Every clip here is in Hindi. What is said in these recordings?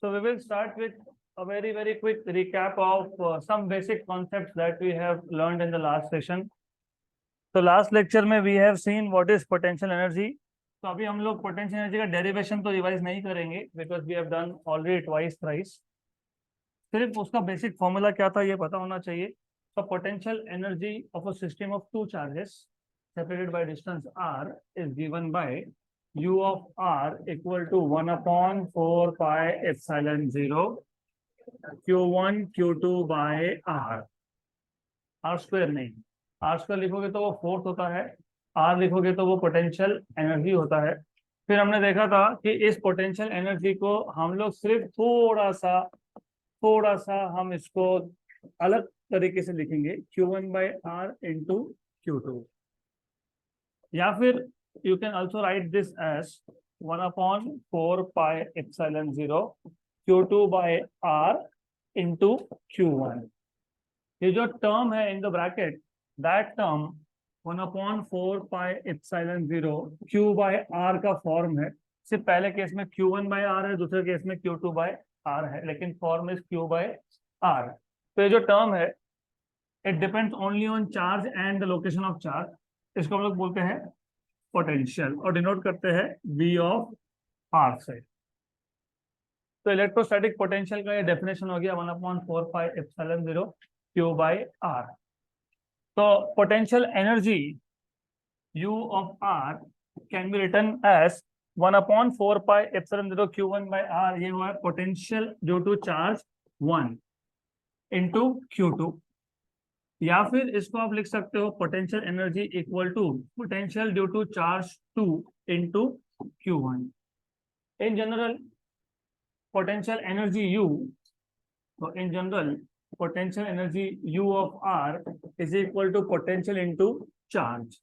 So we will start with a very quick recap of some basic concepts that we have learned in the last session. So last lecture में we have seen what is potential energy. तो अभी हम लोग potential energy का derivation तो रिवाइज नहीं करेंगे because we have done already twice thrice. सिर्फ उसका बेसिक फॉर्मूला क्या था ये पता होना चाहिए. So potential energy of a system of two charges separated by distance r is given by u of r equal to 1 upon 4 pi epsilon 0 q1 q2 by r. r square नहीं, r स्क्वायर लिखोगे तो वो फोर्स होता है, r लिखोगे तो वो पोटेंशियल एनर्जी होता है. फिर हमने देखा था कि इस पोटेंशियल एनर्जी को हम लोग सिर्फ थोड़ा सा हम इसको अलग तरीके से लिखेंगे q1 by r into q2, या फिर you can also write this as 1 upon 4 pi epsilon 0 q2 by r into q1. ये जो टर्म है in the bracket, that term 1 upon 4 pi epsilon 0 q by r का फॉर्म है. सिर्फ पहले केस में q1 by r है, दूसरे केस में q2 by r है, लेकिन form is q by r. तो ये जो टर्म है it depends only on charge and the location of charge. इसको हम लोग बोलते हैं पोटेंशियल और डिनोट करते हैं V ऑफ R से. तो इलेक्ट्रोस्टैटिक पोटेंशियल का ये डेफिनेशन हो गया 1 upon 4 pi epsilon 0 Q by R. तो potential energy U of R can be written as 1 upon 4 pi epsilon 0 Q1 by R. ये हुआ potential due to charge 1 into Q2, या फिर इसको आप लिख सकते हो potential energy equal to potential due to charge 2 into Q1. In general potential energy U, तो in general potential energy U of R is equal to potential into charge.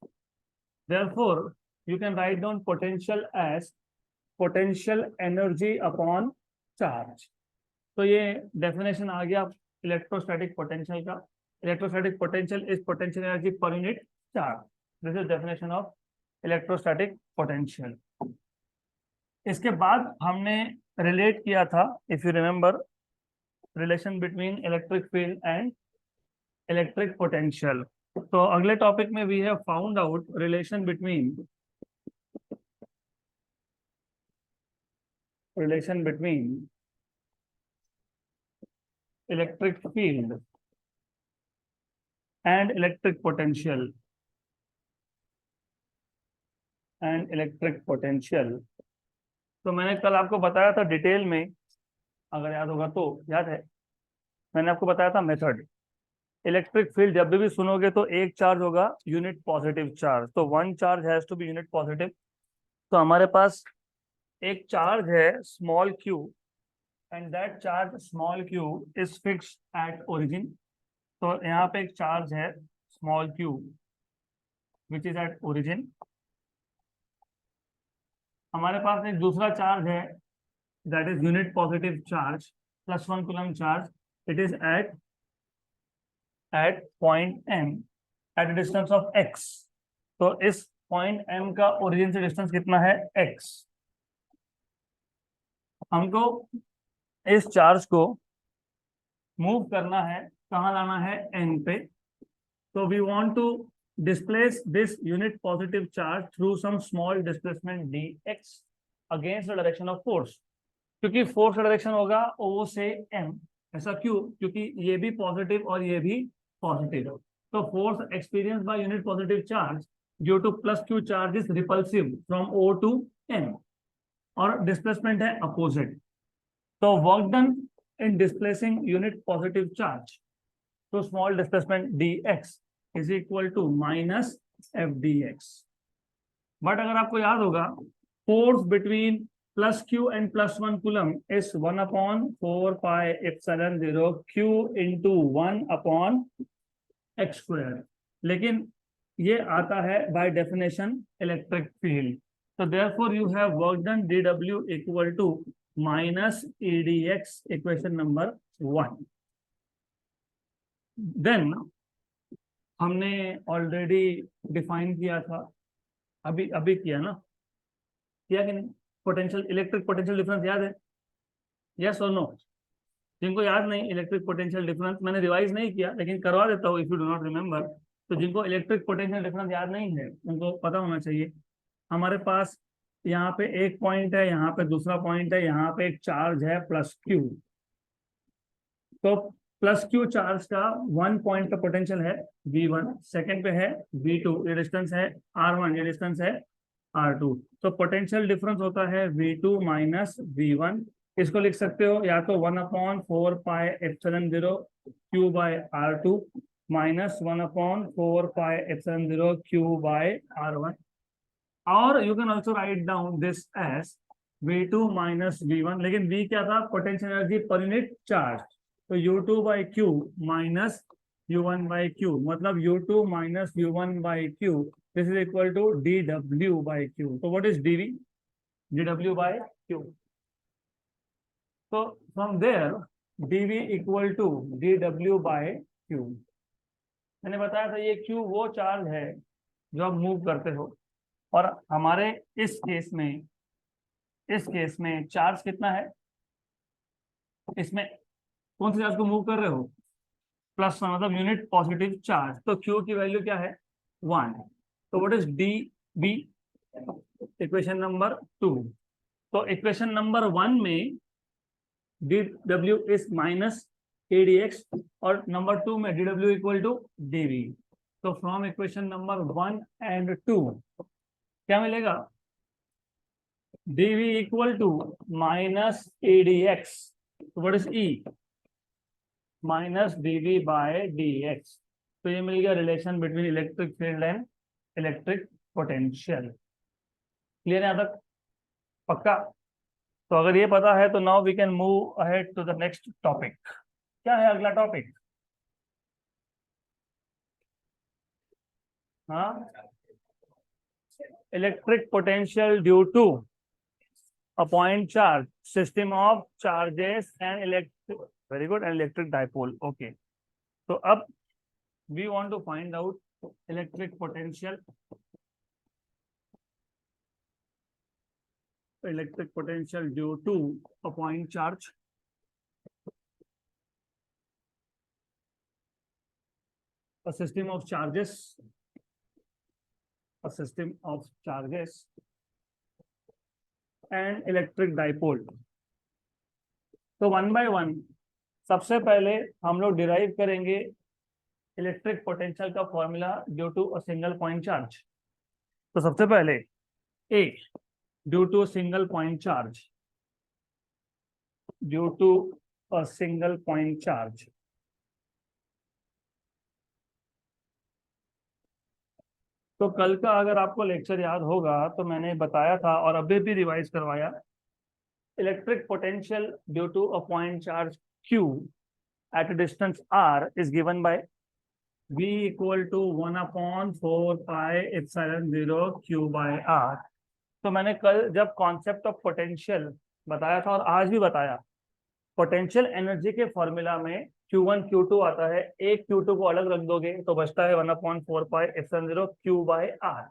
Therefore, you can write down potential as potential energy upon charge. तो ये डेफिनेशन आ गया इलेक्ट्रोस्टैटिक पोटेंशियल का. Electrostatic potential is potential energy per unit charge. This is definition of electrostatic potential. इसके बाद हमने रिलेट किया था, if you remember, relation between electric field and electric potential. तो अगले टॉपिक में we have found out relation between electric field and electric potential तो मैंने कल आपको बताया था डिटेल में, अगर याद होगा तो. याद है मैंने आपको बताया था मेथड. इलेक्ट्रिक फील्ड जब भी सुनोगे तो एक चार्ज होगा यूनिट पॉजिटिव चार्ज, तो one charge has to be unit positive. तो हमारे पास एक चार्ज है small q and that charge small q is fixed at origin. तो यहाँ पे एक चार्ज है small q which is at origin. हमारे पास एक दूसरा चार्ज है that is unit positive charge +1 coulomb charge. It is at point m at distance of x. तो इस पॉइंट m का ओरिजिन से डिस्टेंस कितना है x. हमको इस चार्ज को मूव करना है, कहाँ लाना है n पे. तो we want to displace this unit positive charge through some small displacement dx against the direction of force. क्योंकि फोर्स का डायरेक्शन होगा O से M. ऐसा क्यों? क्योंकि ये भी पॉजिटिव और ये भी पॉजिटिव. तो force experience by unit positive charge due to +q charge is repulsive from O to M और डिस्प्लेसमेंट है अपोजिट. तो work done in displacing unit positive charge तो small displacement dx is equal to minus fdx. But अगर आपको याद होगा force between +q and +1 coulomb is 1 upon 4 pi epsilon 0 q into 1 upon x square. लेकिन ये आता है बाय डेफिनेशन इलेक्ट्रिक फील्ड. तो therefore you have work done dw equal to minus edx, equation number 1. Then हमने ऑलरेडी डिफाइन किया था, अभी किया ना, किया कि नहीं? पोटेंशियल इलेक्ट्रिक पोटेंशियल डिफरेंस याद है? यस और नो? जिनको याद नहीं इलेक्ट्रिक पोटेंशियल डिफरेंस, मैंने रिवाइज नहीं किया लेकिन करवा देता हूँ if you do not remember. तो जिनको इलेक्ट्रिक पोटेंशियल डिफरेंस याद नहीं है उनको पता होना चाहिए। हमारे पास यहाँ पे एक पॉइंट है, यहाँ पे दूसरा पॉइंट है, यहाँ पे एक चार्ज है प्लस क्यू। तो प्लस क्यू चार्ज का वन पॉइंट का पोटेंशियल है V1, सेकंड पे है V2, ये डिस्टेंस है R1, ये डिस्टेंस है R2। तो पोटेंशियल डिफरेंस होता है V2 माइनस V1। इसको लिख सकते हो या तो 1/4πε0 Q by R2 minus 1/4πε0 Q by R1, और you can also write down this as V2 minus V1। लेकिन V क्या था? Potential energy per unit charge. तो U2 by Q minus U1 by Q, मतलब U2 minus U1 by Q, this is equal to dW by Q। तो what is dV? dW by Q। तो from there dV equal to dW by Q। मैंने बताया था ये Q वो चार्ज है जो आप मूव करते हो, और हमारे इस केस में चार्ज कितना है? इसमें कौन से चार्ज को मूव कर रहे हो? प्लस वन, मतलब यूनिट पॉजिटिव चार्ज। तो क्यू की वैल्यू क्या है? 1। तो what is D B? Equation number 2। तो इक्वेशन नंबर 1 में D W is minus ADX, और नंबर 2 में DW इक्वल टू DV। तो फ्रॉम इक्वेशन नंबर 1 एंड 2 क्या मिलेगा? DV equal to minus ADX। What is E? Minus dV by dx। तो ये मिल गया relation between electric field and electric potential. Clear है यहाँ तक? पक्का? तो अगर ये पता है तो now we can move ahead to the next topic. क्या है अगला टॉपिक? हाँ, electric potential due to a point charge, system of charges and electric, very good, and electric dipole. Okay, so अब we want to find out electric potential due to a point charge, a system of charges and electric dipole। तो वन बाय वन सबसे पहले हम लोग डिराइव करेंगे इलेक्ट्रिक पोटेंशियल का formula due to a single point charge. तो सबसे पहले A, due to single point charge, due to a single point charge. तो कल का अगर आपको लेक्चर याद होगा तो मैंने बताया था और अभी भी रिवाइज करवाया, electric potential due to a point charge Q at a distance R is given by V equal to 1/4πε0 Q by R। तो मैंने कल जब कॉन्सेप्ट ऑफ पोटेंशियल बताया था और आज भी बताया, पोटेंशियल एनर्जी के फॉर्मूला में Q1 Q2 आता है, एक Q2 को अलग रख दोगे तो बचता है 1/4πε0 Q by R।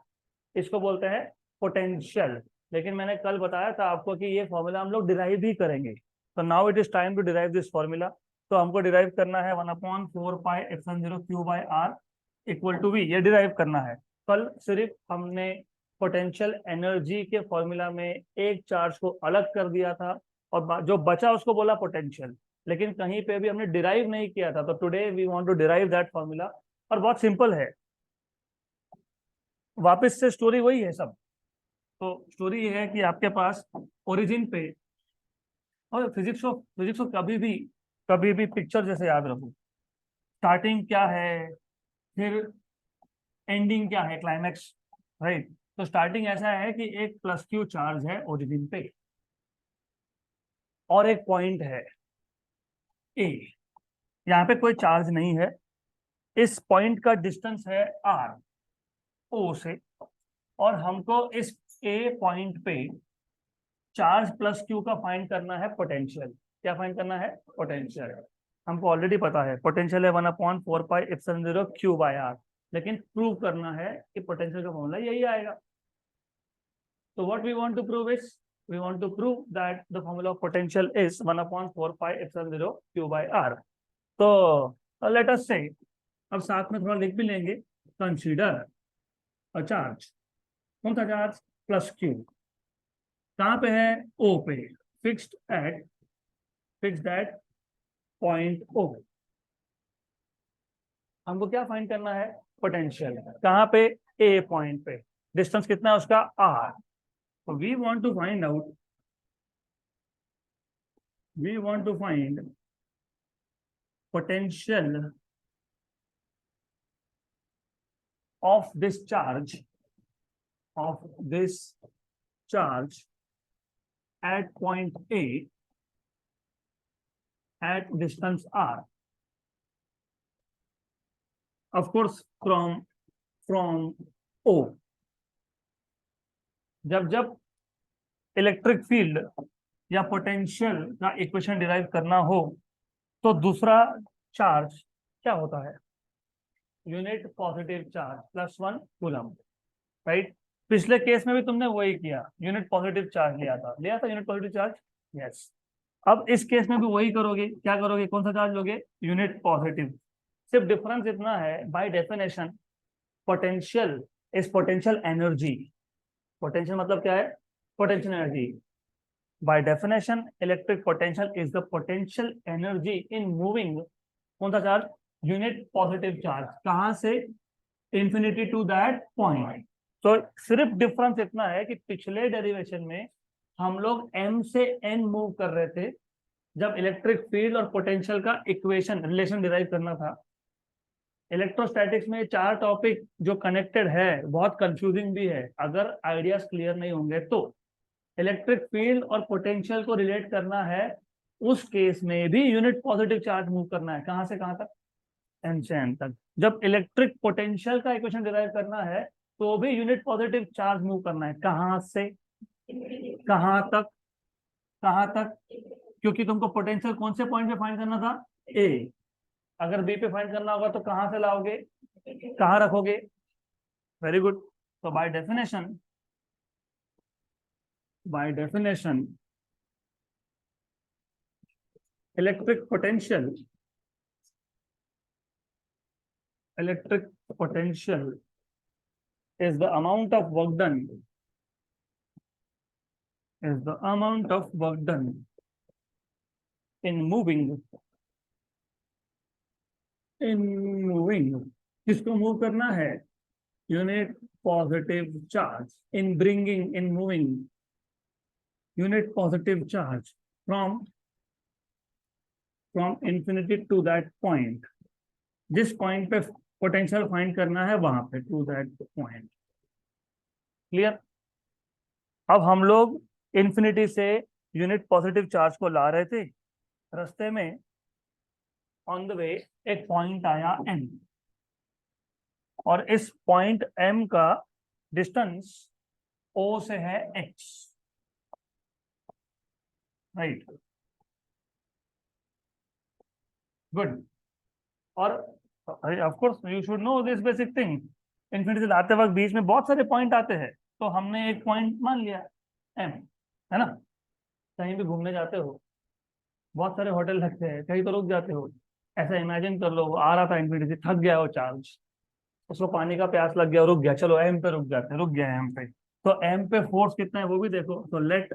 इसको बोलते हैं पोटेंशियल। लेकिन मैंने कल बताया था आपको कि ये फॉर्मूला हम लोग डिराइव भी करेंगे। तो now it is time to derive this formula. तो हमको डिराइव करना है 1/4πε0 Q by R equal to V, ये डिराइव करना है। कल सिर्फ हमने पोटेंशियल एनर्जी के फॉर्मूला में एक चार्ज को अलग कर दिया था और जो बचा उसको बोला पोटेंशियल, लेकिन कहीं पे भी हमने डिराइव नहीं किया था। तो today we want to derive that formula, और बहुत सिंपल है, वापस से स्टोरी वही है सब। तो स्टोरी ये है कि आपके पास ओरिजिन पे, और फिजिक्स को कभी भी पिक्चर जैसे याद रखो। स्टार्टिंग क्या है, फिर एंडिंग क्या है, क्लाइमैक्स, राइट। तो स्टार्टिंग ऐसा है कि एक प्लस क्यू चार्ज है ओरिजिन पे और एक पॉइंट है ए, यहाँ पे कोई चार्ज नहीं है। इस पॉइंट का डिस्टेंस है R O से, और हमको इस ए पॉइंट पे चार्ज प्लस क्यू का फाइंड करना है पोटेंशियल। क्या फाइंड करना है? पोटेंशियल। हमको ऑलरेडी पता है पोटेंशियल है 1/4πε0 Q by R, लेकिन प्रूव करना है कि पोटेंशियल का फॉर्मूला यही आएगा। तो what we want to prove is we want to prove that the formula of potential is 1/4 pi epsilon 0 q by r. तो let us say, अब साथ में थोड़ा लिख भी लेंगे, कंसीडर अ चार्ज, कौन सा चार्ज, प्लस क्यू, कहाँ पे है, ओ पे, फिक्स्ड एट पॉइंट ओ. हमको क्या फाइंड करना है, पोटेंशियल, कहाँ पे, ए पॉइंट पे, डिस्टेंस कितना है उसका, आर. तो we want to find potential of this charge at point A at distance r, of course from O. जब इलेक्ट्रिक फील्ड या पोटेंशियल का इक्वेशन डिराइव करना हो तो दूसरा चार्ज क्या होता है, unit positive charge +1 coulomb, right. पिछले केस में भी तुमने वही किया, यूनिट पॉजिटिव चार्ज लिया था यूनिट पॉजिटिव चार्ज, यस. अब इस केस में भी वही करोगे, क्या करोगे, कौन सा चार्ज लोगे, यूनिट पॉजिटिव. सिर्फ डिफरेंस इतना है, bye definition potential is potential energy. Potential मतलब क्या है, potential energy. By definition, electric potential is the potential energy in moving, कौन सा चार्ज, यूनिट पॉजिटिव चार्ज, कहां से, इंफिनिटी टू दैट पॉइंट. तो सिर्फ डिफरेंस इतना है कि पिछले डेरिवेशन में हम लोग m से n मूव कर रहे थे जब इलेक्ट्रिक फील्ड और पोटेंशियल का इक्वेशन रिलेशन डिराइव करना था. इलेक्ट्रोस्टैटिक्स में 4 टॉपिक जो कनेक्टेड है, बहुत कंफ्यूजिंग भी है, अगर आइडियाज क्लियर नहीं होंगे तो. इलेक्ट्रिक फील्ड और पोटेंशियल को रिलेट करना है, उस केस में भी यूनिट पॉजिटिव चार्ज मूव करना है, कहां से कहां तक, एम से एन तक. जब इलेक्ट्रिक पोटेंशियल का इक्वेशन डिराइव करना है तो भी यूनिट पॉजिटिव चार्ज मूव करना है, कहां से कहां तक, कहां तक, क्योंकि तुमको पोटेंशियल कौन से पॉइंट पे फाइंड करना था, ए. अगर बी पे फाइंड करना होगा तो कहां से लाओगे, कहां रखोगे, वेरी गुड. तो by definition electric potential is the amount of work done in moving किसको मूव करना है, unit positive charge, in moving unit positive charge from infinity to that point. जिस पॉइंट पे पोटेंशियल फाइंड करना है वहां पे, टू दैट पॉइंट. क्लियर. अब हम लोग इंफिनिटी से यूनिट पॉजिटिव चार्ज को ला रहे थे, रास्ते में ऑन द वे एक पॉइंट आया m, और इस पॉइंट m का डिस्टेंस o से है x, राइट. गुड. और of course you should know this basic thing, infinity से लाते वक्त बीच में बहुत सारे पॉइंट आते हैं, तो हमने एक पॉइंट मान लिया m, है ना. कहीं भी घूमने जाते हो, बहुत सारे होटल लगते हैं, कहीं तो रुक जाते हो. ऐसा इमेजिन कर लो, वो आ रहा था इन्फिनिटी से, थक गया वो चार्ज, उसको पानी का प्यास लग गया, रुक गया, चलो m पे रुक जाते, रुक गया m पे. तो m पे फोर्स कितना है वो भी देखो. तो late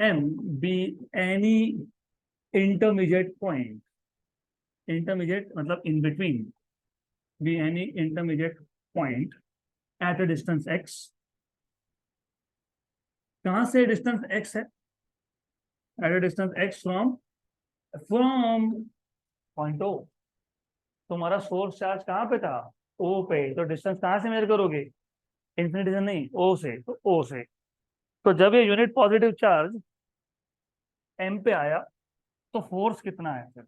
m be any intermediate point, intermediate मतलब in between, be any intermediate point at a distance x. कहां से डिस्टेंस x है, at a distance x from point O. तुम्हारा सोर्स चार्ज कहां पे था, O पे. तो डिस्टेंस कहां से मेजर करोगे, इंफिनिटी से नहीं, O से. तो O से. तो जब ये यूनिट पॉजिटिव चार्ज m पे आया तो फोर्स कितना है फिर,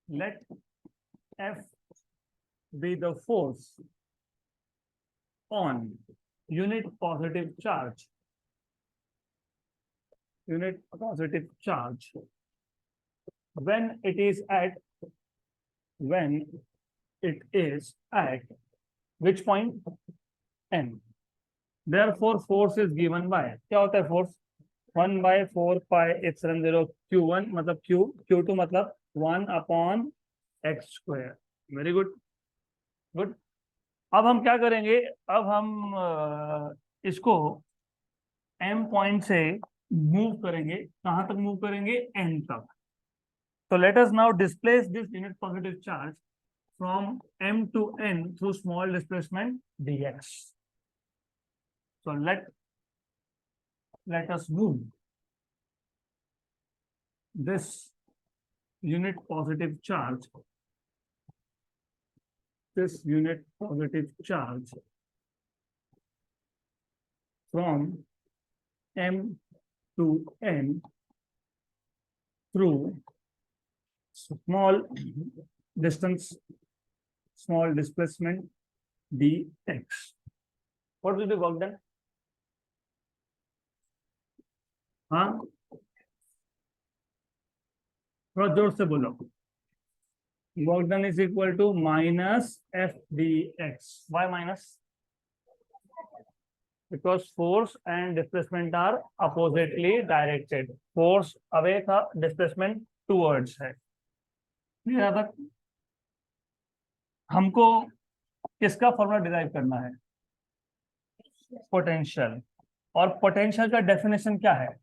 late F be the force on unit positive charge when it is at which point, m. Therefore force is given by, क्या होता है फोर्स, 1/4πε0 Q1 मतलब Q, Q2 मतलब 1/x²। Very good, good. अब हम क्या करेंगे, अब हम इसको M पॉइंट से मूव करेंगे, कहां तक मूव करेंगे, N तक। So let us now displace this unit positive charge from M to N through small displacement dx. So let us move this unit positive charge, from M to N through small distance, small displacement dx. What will be work done? हाँ, थोड़ा जोर से बोलो। Work done is equal to minus F D X. Why minus? Because force and displacement are oppositely directed. Force away था, डिस्प्लेसमेंट टूवर्ड्स है। यहाँ तक हमको किसका फॉर्मूला डिराइव करना है, पोटेंशियल। और पोटेंशियल का डेफिनेशन क्या है,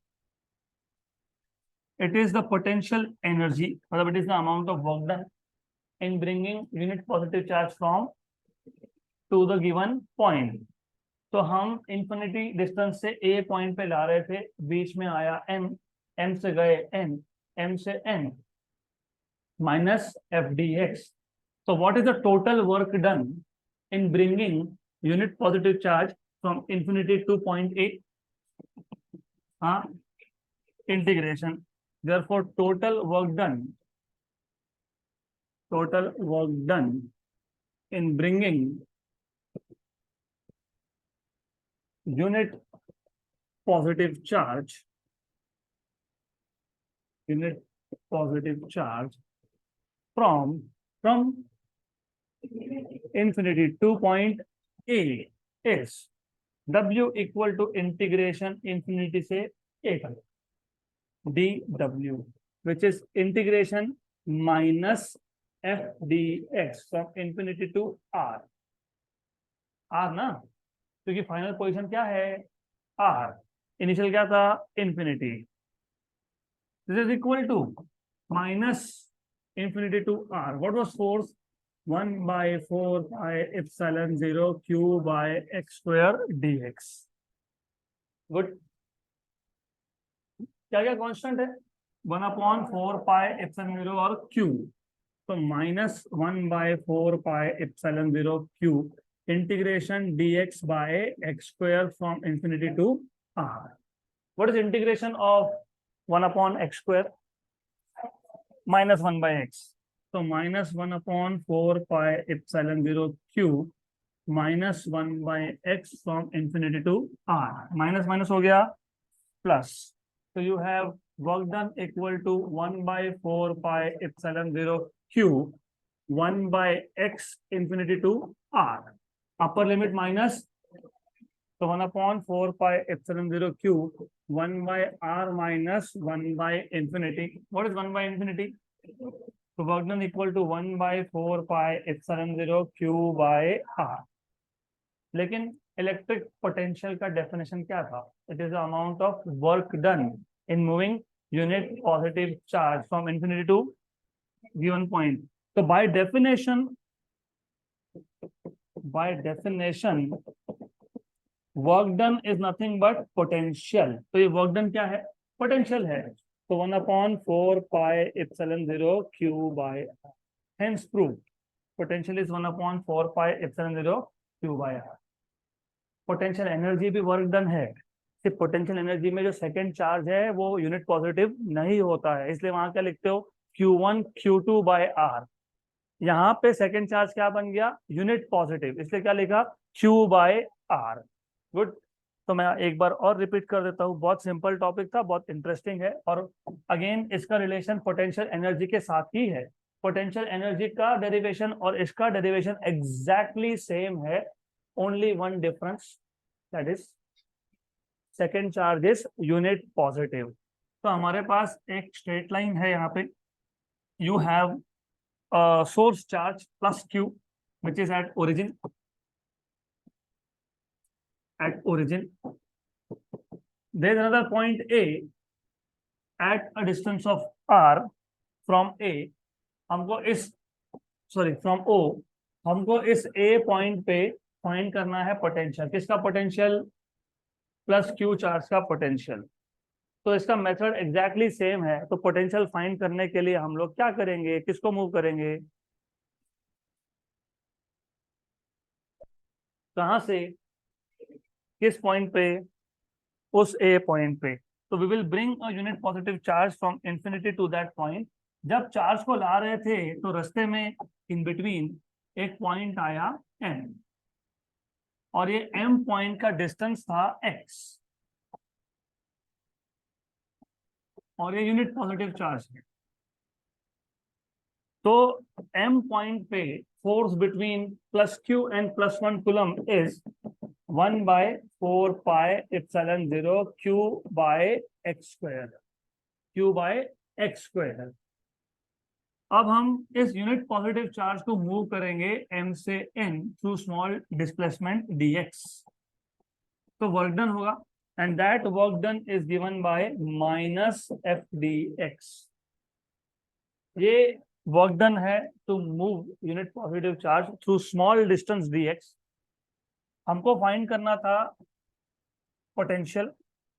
it is the potential energy, मतलब it is the amount of work done in bringing unit positive charge from to the given point। तो हम इंफिनिटी डिस्टेंस से ए पॉइंट पे ला रहे थे, बीच में आया एम, एम से गए एन, एम से N, minus F D X. तो what is the total work done in bringing unit positive charge from infinity to point A? हाँ, integration. Therefore, total work done in bringing unit positive charge from infinity to point A is W equal to integration infinity से A तक dw, which is integration minus f dx from infinity to r। r ना, क्योंकि फाइनल पोजीशन क्या है, r, इनिशियल क्या था, infinity. This is equal to minus infinity to r। What was force, 1/4πε0 q/x² dx। Good. क्या क्या कांस्टेंट है, 1/4πε0 और q, तो minus 1/4πε0 q integration dx by x² from infinity to r। What is integration of 1/x²? -1/x। तो minus 1/4πε0 q minus 1/x from infinity to r। Minus minus हो गया plus, so you have work done equal to 1/4πε0 q 1/x infinity to r, upper limit minus, so 1/4πε0 q 1/r minus 1/infinity। what is 1/infinity? so work done equal to 1/4πε0 q by r। लेकिन इलेक्ट्रिक पोटेंशियल का डेफिनेशन क्या था, it is the amount of work done in moving unit positive charge from infinity to given point. तो by definition work done is nothing but potential. तो ये वर्क डन क्या है, पोटेंशियल है। तो 1/4πε0 q by r, hence proved potential is 1/4πε0 q by r। Potential energy भी वर्क डन है, सिर्फ पोटेंशियल एनर्जी में जो सेकंड चार्ज है वो यूनिट पॉजिटिव नहीं होता है, इसलिए वहां क्या लिखते हो, q1 q2 बाय r। यहाँ पे सेकंड चार्ज क्या बन गया, यूनिट पॉजिटिव, इसलिए क्या लिखा, q बाय r। गुड। तो मैं एक बार और रिपीट कर देता हूँ, बहुत सिंपल टॉपिक था, बहुत इंटरेस्टिंग है, और अगेन इसका रिलेशन पोटेंशियल एनर्जी के साथ ही है। पोटेंशियल एनर्जी का डेरिवेशन और इसका डेरिवेशन एग्जैक्टली सेम है, only one difference, that is second charge is unit positive. तो हमारे पास एक स्ट्रेट लाइन है यहाँ पे, you have source charge plus q which is at origin, there is another point a at a distance of r from a, हमको इस सॉरी फ्रॉम o, हमको इस a पॉइंट पे फाइंड करना है पोटेंशियल। किसका पोटेंशियल? प्लस q चार्ज का पोटेंशियल। तो इसका मेथड एग्जैक्टली सेम है। तो पोटेंशियल फाइंड करने के लिए हम लोग क्या करेंगे, किसको मूव करेंगे, कहां से, किस पॉइंट पे, उस ए पॉइंट पे। तो we will bring a unit positive charge from infinity to that point. जब चार्ज को ला रहे थे तो रास्ते में इन बिटवीन एक पॉइंट आया m, और ये m पॉइंट का डिस्टेंस था x, और ये यूनिट पॉजिटिव चार्ज है। तो m पॉइंट पे force between plus q and plus 1 coulomb is 1/4πε0 q by x square. अब हम इस यूनिट पॉजिटिव चार्ज को मूव करेंगे m से n through small displacement dx। तो वर्क डन होगा, and that work done is given by -f dx। ये वर्क डन है to move unit positive charge through small distance dx। हमको फाइंड करना था पोटेंशियल,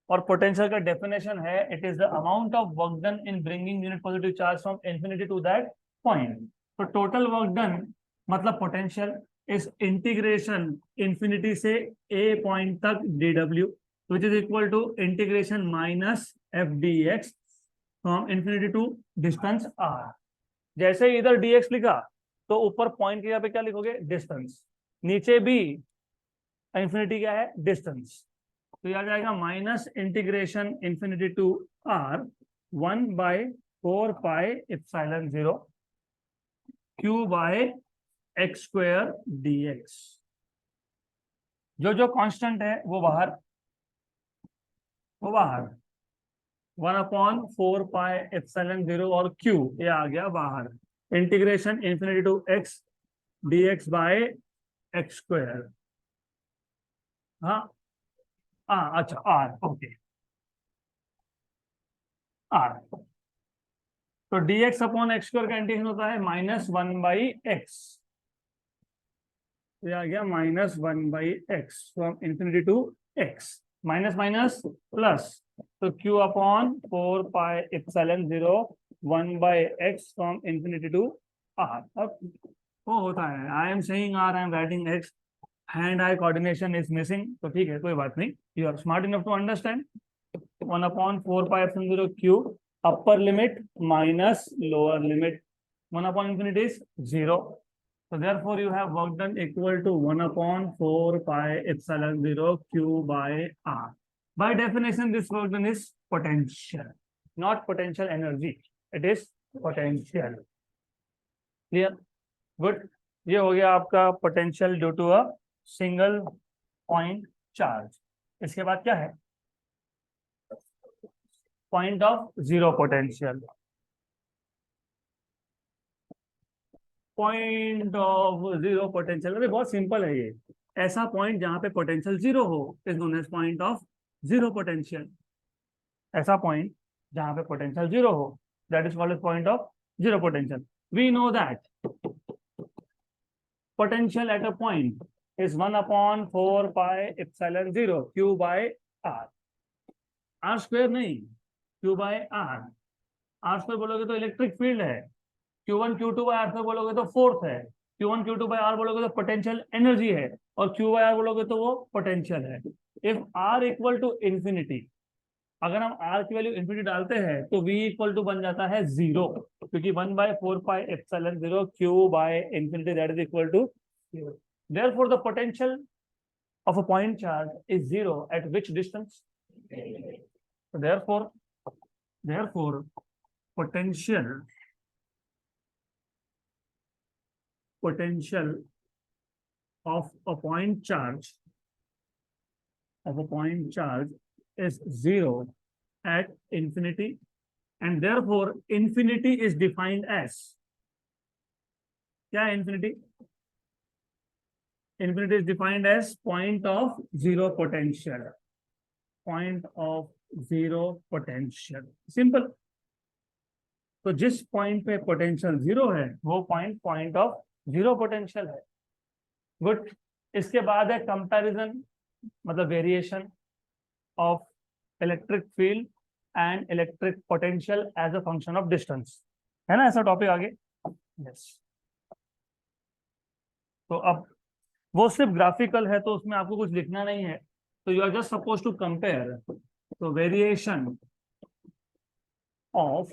और पोटेंशियल का डेफिनेशन है it is the amount of work done in bringing unit positive charge from infinity to that point. तो टोटल वर्क डन मतलब पोटेंशियल इज इंटीग्रेशन इंफिनिटी से ए पॉइंट तक dw which is equal to integration minus f dx from infinity to distance r। जैसे इधर dx लिखा तो ऊपर पॉइंट के यहाँ पे क्या लिखोगे, डिस्टेंस, नीचे भी इंफिनिटी क्या है, डिस्टेंस। तो आ जाएगा minus integration infinity to r 1/4πε0 q by x square dx। जो कांस्टेंट है वो बाहर 1/4πε0 और q ये आ गया बाहर। Integration infinity to x dx by x square. हाँ अच्छा r, ओके r। तो dx अपॉन एक्स स्क्वायर का इंटीग्रेशन होता है -1/x, ये आ गया -1/x from infinity to x, minus minus plus, तो q upon 4πε0 1/x from infinity to r। अब वो होता है, I am saying r, I am writing x, hand eye coordination is missing, तो ठीक है कोई बात नहीं, you are smart enough to understand. 1/4πε0 q upper limit minus lower limit, 1/infinity is 0, so therefore you have work done equal to 1/4πε0 q by r. By definition this work done is potential, not potential energy, it is potential. Clear? Good. ये हो गया आपका potential due to a single point charge. इसके बाद क्या है, point of zero potential. Point of zero potential, अरे बहुत सिंपल है ये, ऐसा पॉइंट जहां पे पोटेंशियल जीरो हो is known as point of zero potential. ऐसा पॉइंट जहां पे पोटेंशियल जीरो हो that is called point of zero potential. We know that potential at a point is 1/4πε0 q by r, r square नहीं, q by r। r square बोलोगे तो इलेक्ट्रिक फील्ड है, q1 q2 by r square बोलोगे तो फोर्स है, q1 q2 by r बोलोगे तो पोटेंशियल एनर्जी है, और q by r बोलोगे तो वो पोटेंशियल है। If r equal to infinity, अगर हम r की वैल्यू इंफिनिटी डालते हैं तो v इक्वल टू बन जाता है 0, क्योंकि 1/4πε0 q by infinity that is equal to 0. Therefore the potential of a point charge is 0 at which distance? So therefore potential of a point charge of a point charge is 0 at infinity, and therefore infinity is defined as, क्या है infinity? Infinity is defined as point of zero potential. Point of zero potential. Simple. तो जिस पॉइंट पे पोटेंशियल जीरो है वो पॉइंट ऑफ जीरो पोटेंशियल है. गुड. इसके बाद है कंपैरिजन, मतलब variation of electric field and electric potential as a function of distance. है ना ऐसा टॉपिक आगे? यस. तो अब वो सिर्फ ग्राफिकल है तो उसमें आपको कुछ लिखना नहीं है, तो you are just suppose to compare. तो variation of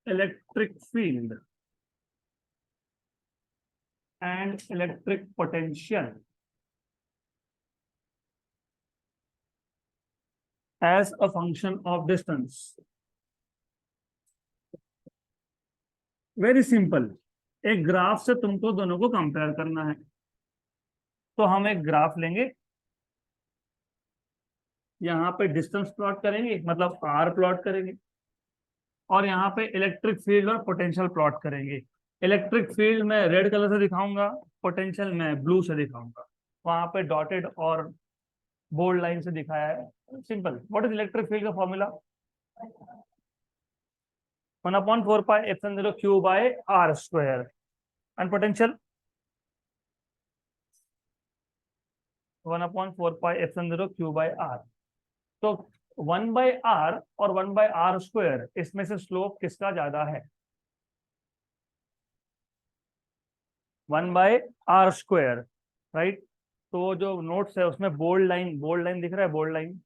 electric field and electric potential as a function of distance. Very simple. एक ग्राफ से तुमको दोनों को कंपेयर करना है, तो हम एक ग्राफ लेंगे, यहाँ पे डिस्टेंस प्लॉट करेंगे, मतलब आर प्लॉट करेंगे, और यहाँ पे इलेक्ट्रिक फील्ड और पोटेंशियल प्लॉट करेंगे. इलेक्ट्रिक फील्ड में रेड कलर से दिखाऊंगा, पोटेंशियल में ब्लू से दिखाऊंगा. वहां पे डॉटेड और बोल्ड लाइन से दिखाया है. Simple. What is electric field का formula? 1/4πε0 q by r square. And potential 1/4πε0 q by r. तो 1/r और 1/r स्क्वायर, इसमें से स्लोप किसका ज्यादा है? 1/r square, right. तो जो नोट्स है उसमें बोल्ड लाइन दिख रहा है. बोल्ड लाइन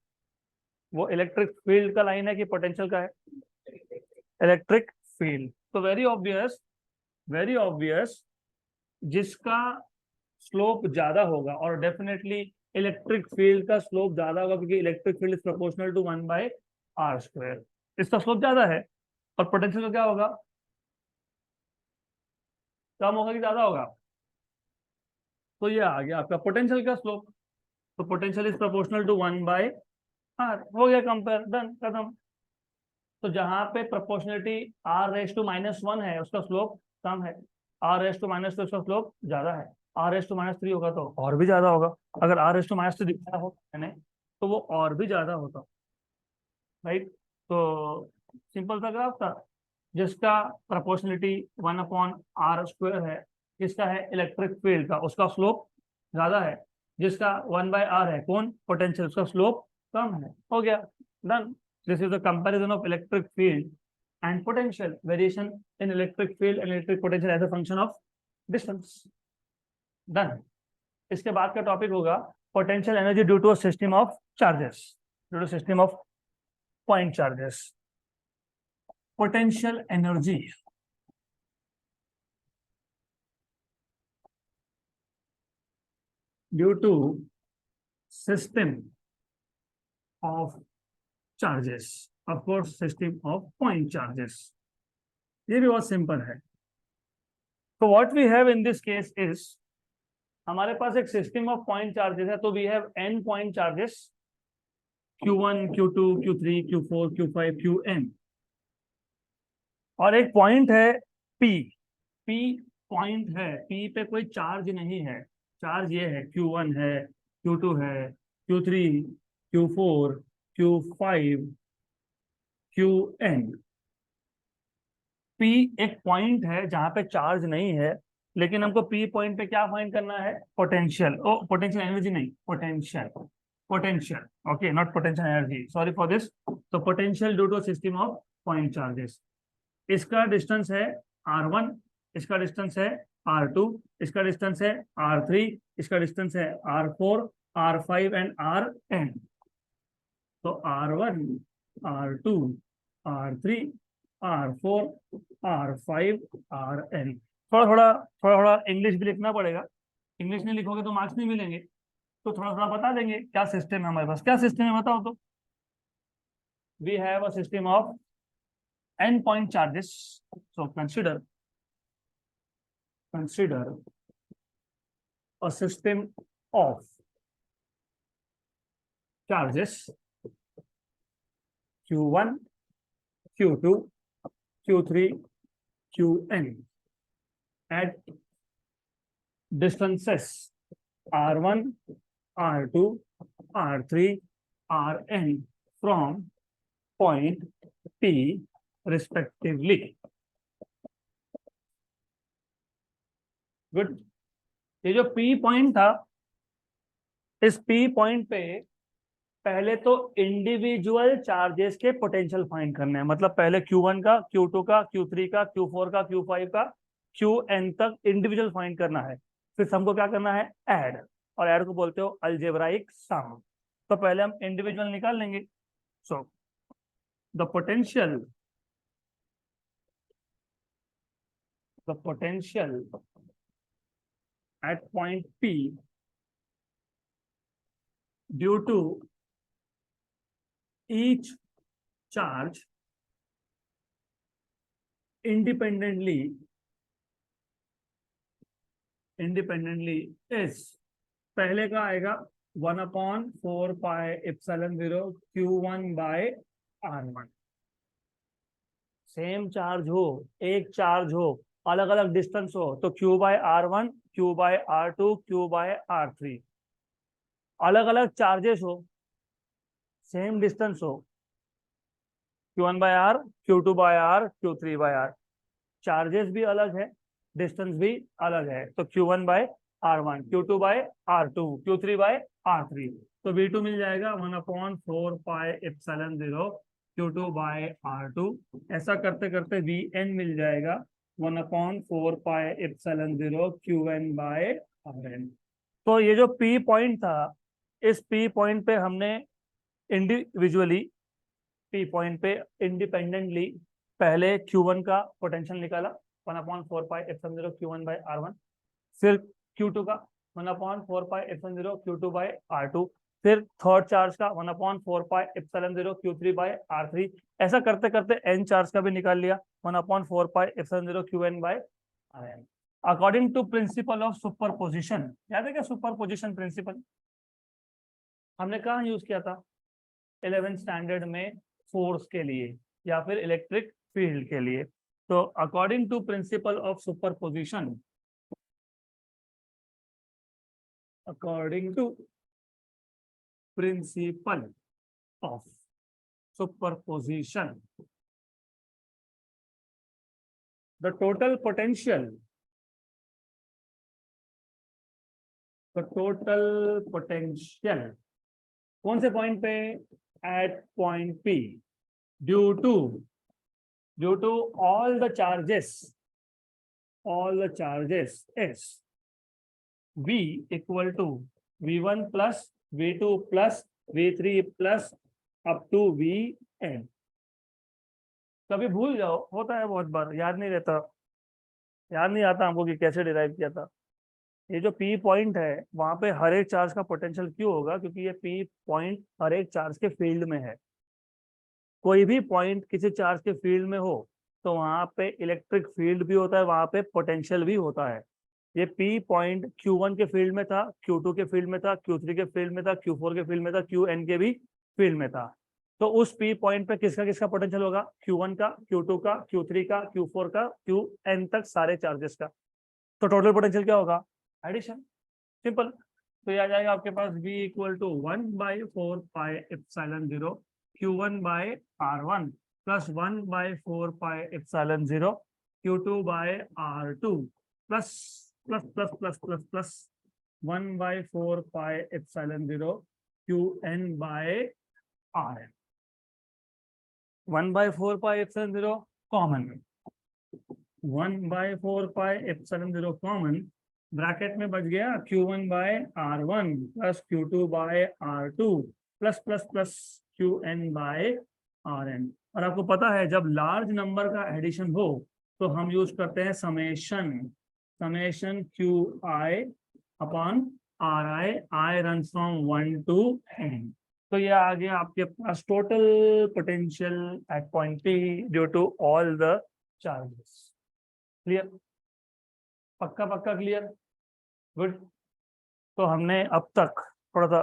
वो इलेक्ट्रिक फील्ड का लाइन है कि पोटेंशियल का है? Electric field. तो वेरी ऑब्वियस जिसका स्लोप ज्यादा होगा, और डेफिनेटली इलेक्ट्रिक फील्ड का स्लोप ज्यादा होगा, क्योंकि electric field is proportional to 1/r square. इसका स्लोप ज्यादा है. और पोटेंशियल का क्या होगा? कम होगा कि ज्यादा होगा? तो ये आ गया आपका पोटेंशियल का स्लोप. तो potential is proportional to 1/r. हो गया कंपेयर, डन, खत्म. तो जहां पे प्रोपोर्शनलिटी r⁻⁻1 है उसका स्लोप कम है, r⁻⁻2 उसका स्लोप ज्यादा है, r⁻3 होगा तो और भी ज्यादा होगा. अगर r⁻3 दिखाया हो मैंने तो वो और भी ज्यादा होता, राइट. तो सिंपल सा ग्राफ था जिसका प्रोपोर्शनलिटी 1/r स्क्वायर है. किसका है? इलेक्ट्रिक फील्ड का. उसका स्लोप ज्यादा है. जिसका 1/r है, कौन? पोटेंशियल. उसका स्लोप कम है. हो गया, done. This is the comparison of electric field and potential, variation in electric field and electric potential as a function of distance. Done. इसके बाद का टॉपिक होगा potential energy due to a system of charges, due to system of point charges. Potential energy due to system of charges, of course system of point charges. ये भी बहुत सिंपल है. तो what we have in this case is, हमारे पास एक सिस्टम ऑफ पॉइंट चार्जेस है. तो we have n point charges, q1 q2 q3 q4 q5 qn, और एक पॉइंट है p. p पॉइंट है, p पे कोई चार्ज नहीं है. चार्ज ये है, q1 है, q2 है, q3 q4 q5 qn. p एक पॉइंट है जहां पे चार्ज नहीं है, लेकिन हमको p पॉइंट पे क्या फाइंड करना है? पोटेंशियल. ओ, पोटेंशियल एनर्जी नहीं, potential. Okay, not potential energy, sorry for this. तो potential due to system of point charges. इसका डिस्टेंस है r1, इसका डिस्टेंस है r2, इसका डिस्टेंस है r3, इसका डिस्टेंस है r4, r5 एंड rn. तो r1 r2 r3 r4 r5 rn. थोड़ा इंग्लिश भी लिखना पड़ेगा. इंग्लिश नहीं लिखोगे तो मार्क्स नहीं मिलेंगे. तो थोड़ा थोड़ा बता देंगे क्या सिस्टम है हमारे पास. क्या सिस्टम है बताओ तो. We have a system of n point charges. So consider a system of charges Q1, Q2, Q3, Qn at distances R1, R2, R3, Rn from point P respectively. Good. ये जो P पॉइंट था, इस P पॉइंट पे पहले तो इंडिविजुअल चार्जेस के पोटेंशियल फाइंड करने हैं। मतलब पहले Q1 का, Q2 का, Q3 का, Q4 का, Q5 का, Qn तक इंडिविजुअल फाइंड करना है। फिर हमको क्या करना है, ऐड, और ऐड को बोलते हो अलजेब्राइक सम। तो पहले हम इंडिविजुअल निकाल लेंगे। So the potential at point P due to each charge independently is, पहले का आएगा 1/4πε0 Q1/R1। सेम चार्ज हो, एक चार्ज हो, अलग अलग डिस्टेंस हो तो Q/R1, Q/R2, Q/R3। अलग अलग चार्जेस हो, सेम डिस्टेंस हो, Q1/R, Q2/R, Q3/R। चार्जेस भी अलग है, डिस्टेंस भी अलग है, तो Q1/R1, Q2/R2, Q3/R3। तो V2 मिल जाएगा 1/4πε0 Q2/R2। ऐसा करते करते Vn मिल जाएगा 1/4πε0 Qn/Rn। तो ये जो P पॉइंट था, इस P पॉइंट पे हमने इंडिविजुअली, P पॉइंट पे इंडिपेंडेंटली पहले Q1 का पोटेंशियल निकाला 1/4πε0 Q1/R1। फिर Q2 का 1/4πε0 Q2/R2। फिर थर्ड चार्ज का 1/4πε0 Q3/R3। ऐसा करते करते n चार्ज का भी निकाल लिया 1/4πε0 Qn/Rn। According to principle of superposition, याद है क्या सुपरपोजिशन प्रिंसिपल हमने कहाँ यूज किया था, 11th स्टैंडर्ड में फोर्स के लिए या फिर इलेक्ट्रिक फील्ड के लिए। तो according to principle of superposition, according to principle of superposition, the total potential कौन से पॉइंट पे, at point P due to all the charges is V equal to V1 plus V2 plus V3 plus up to Vn। कभी भूल जाओ, होता है बहुत बार, याद नहीं रहता, याद नहीं आता हमको कि कैसे डिराइव किया था। ये जो P पॉइंट है वहां पे हर एक चार्ज का पोटेंशियल क्यों होगा, क्योंकि ये P पॉइंट हर एक चार्ज के फील्ड में है। कोई भी पॉइंट किसी चार्ज के फील्ड में हो तो वहां पे इलेक्ट्रिक फील्ड भी होता है, वहां पे पोटेंशियल भी होता है। ये P पॉइंट Q1 के फील्ड में था, Q2 के फील्ड में था, Q3 के फील्ड में था, Q4 के फील्ड में था, Qn के भी फील्ड में था। तो उस P पॉइंट पे किसका किसका पोटेंशियल होगा, Q1 का, Q2 का, Q3 का, Q4 का, Qn तक सारे चार्जेस का। तो टोटल पोटेंशियल क्या होगा, एडिशन, सिंपल। तो ये आ जाएगा आपके पास V equal to 1/4πε0 Q1/R1 plus 1/4πε0 Q2/R2 plus 1/4πε0 Qn/Rn। 1/4πε0 common, 1/4πε0 common, bracket में बच गया Q1/R1 plus Q2/R2 plus Qn/Rn। और आपको पता है जब लार्ज नंबर का एडिशन हो तो हम यूज करते हैं summation Qi upon Ri, I run from 1 to n। तो ये आ गया आपके पास total potential at point P due to all the charges. Clear, पक्का क्लियर, गुड। तो हमने अब तक थोड़ा सा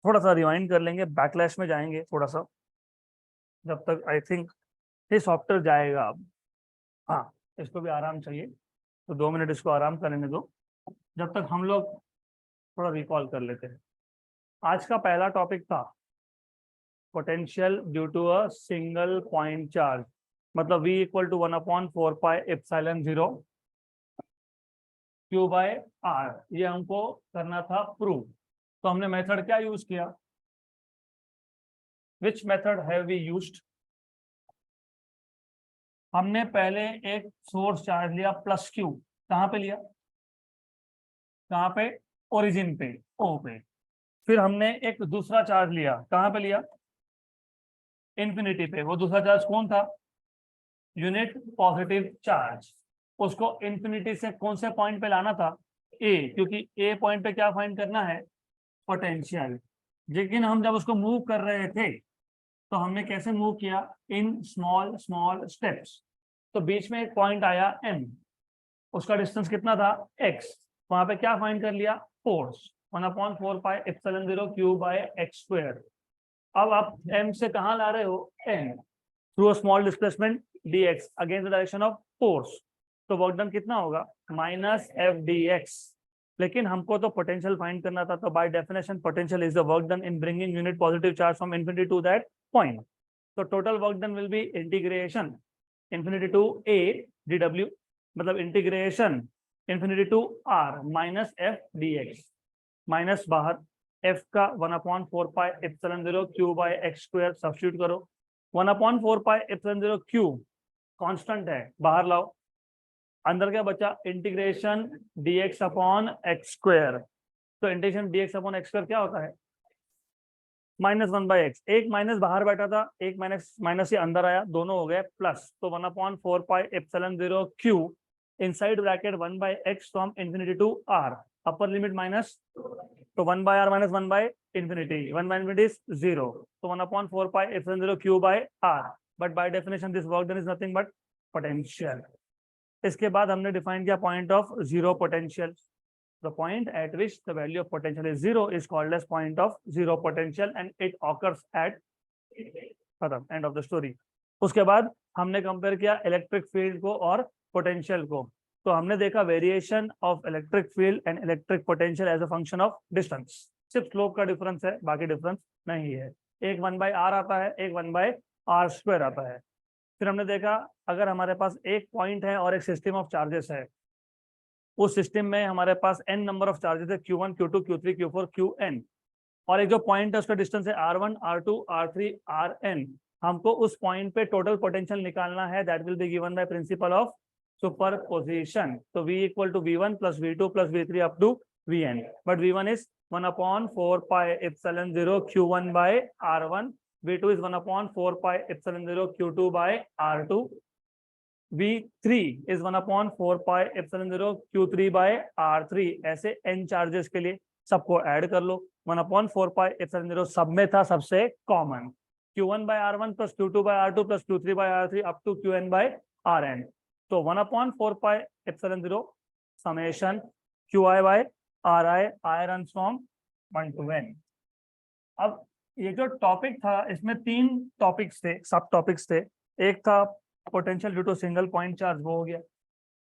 थोड़ा सा रिवाइंड कर लेंगे, बैकलैश में जाएंगे थोड़ा सा, जब तक आई थिंक ये सॉफ्टवेयर जाएगा अब। हाँ, इसको भी आराम चाहिए, तो 2 मिनट इसको आराम करने दो, जब तक हम लोग थोड़ा रिकॉल कर लेते हैं। आज का पहला टॉपिक था potential due to a single point charge, मतलब V equal to 1/4 pi epsilon 0 Q by R। ये हमको करना था प्रूव, तो हमने मेथड क्या यूज किया? Which method have we used? हमने पहले एक सोर्स चार्ज लिया प्लस Q, कहाँ पे लिया? कहाँ पे? ओरिजिन पे, O पे। फिर हमने एक दूसरा चार्ज लिया, कहाँ पे लिया? इन्फिनिटी पे। वो दूसरा चार्ज कौन था? Unit positive charge. उसको इन्फिनिटी से कौन से पॉइंट पे लाना था? ए, क्योंकि ए पॉइंट पे क्या फाइंड करना है? पोटेंशियल। लेकिन हम जब उसको मूव कर रहे थे तो हमने कैसे मूव किया? In small small steps. तो बीच में एक पॉइंट आया M, उसका डिस्टेंस कितना था? x। वहां पे क्या फाइंड कर लिया? Force 1/4 pi epsilon 0 Q by x square. अब आप M से कहाँ ला रहे हो? N through a small displacement dx against the direction of force. तो वर्क डन कितना होगा? Minus F D x. लेकिन हमको तो पोटेंशियल फाइंड करना था, तो by definition potential is the work done in bringing unit positive charge from infinity to that point. तो total work done will be integration infinity to a dw, मतलब integration infinity to r minus F D x. Minus बाहर, f का 1/4 pi epsilon 0 Q by x square substitute करो। 1/4 पाई एप्सिलॉन 0 Q कांस्टेंट है, बाहर लाओ। अंदर क्या बचा? Integration dx upon X square. तो integration dx upon X square क्या होता है? -1/x। एक माइनस बाहर बैठा था, एक माइनस माइनस से अंदर आया, दोनों हो गए प्लस। तो 1/4 pi epsilon 0 Q inside bracket 1/x from infinity to r, upper limit minus, तो 1/r minus 1/infinity, 1/infinity is 0। तो 1/4 pi epsilon 0 Q by r, but by definition this work done is nothing but potential. इसके बाद हमने डिफाइन किया point of zero potential. The point at which the value of potential is zero is called as point of zero potential and it occurs at खत्म, end of the story। उसके बाद हमने कंपेयर किया इलेक्ट्रिक फील्ड को और पोटेंशियल को। तो हमने देखा variation of electric field and electric potential as a function of distance. सिर्फ स्लोप का डिफरेंस है, बाकी डिफरेंस नहीं है। एक 1/r आता है, एक 1/r स्क्वायर आता है। फिर हमने देखा अगर हमारे पास एक पॉइंट है और एक सिस्टम ऑफ चार्जेस है, उस सिस्टम में हमारे पास n नंबर ऑफ चार्जेस है, Q1 Q2 Q3 Q4 Qn, और एक जो पॉइंट है उसका डिस्टेंस है R1 R2 R3 Rn। हमको उस पॉइंट पे टोटल पोटेंशियल निकालना है, that will be given by principle of superposition. तो V equal to V1 plus V2 plus V3 up to Vn, but V1 is 1/4 pi epsilon 0 Q1 by R1, V2 is 1/4 pi epsilon 0 Q2 by R2, V3 is 1/4 pi epsilon 0 Q3 by R3। ऐसे n चार्जेस के लिए सबको ऐड कर लो। 1/4 पाई एप्सिलॉन 0 सब में था सबसे common, Q1 by R1 plus Q2 by R2 plus Q3 by R3 up to Qn by Rn। तो 1/4 pi epsilon 0 summation Qi by Ri, I run from 1 to n। अब ये जो टॉपिक था इसमें 3 टॉपिक्स थे, सब टॉपिक्स थे। एक था potential due to single point charge, वो हो गया।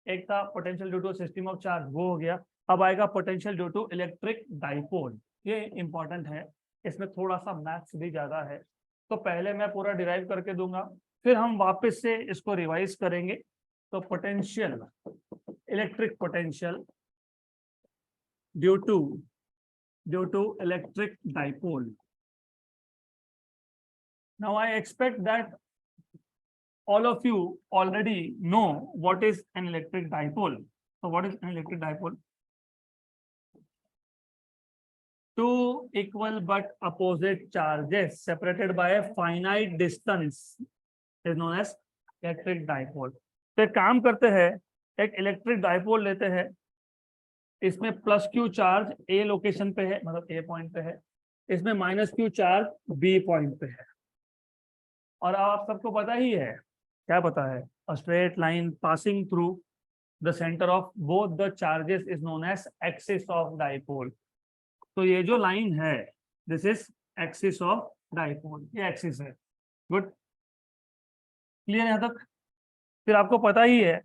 एक था potential due to system of charge, वो हो गया। अब आएगा potential due to electric dipole. ये इंपॉर्टेंट है, इसमें थोड़ा सा मैथ्स भी ज्यादा है, तो पहले मैं पूरा डिराइव करके दूंगा, फिर हम वापस से इसको रिवाइज करेंगे। तो potential, electric potential due to electric dipole. Now I expect that all of you already know what is an electric dipole. So what is an electric dipole? Two equal but opposite charges separated by a finite distance is known as electric dipole। तो एक काम करते हैं, एक इलेक्ट्रिक डाइपोल लेते हैं, इसमें plus q charge A location पे है, मतलब ए पॉइंट पे है, इसमें minus q charge B point पे है। और आप सबको पता ही है, क्या पता है? a straight line passing through the center of both the charges is known as axis of dipole। तो ये जो लाइन है this is axis of dipole, ये एक्सिस है। गुड, क्लियर यहाँ तक? फिर आपको पता ही है,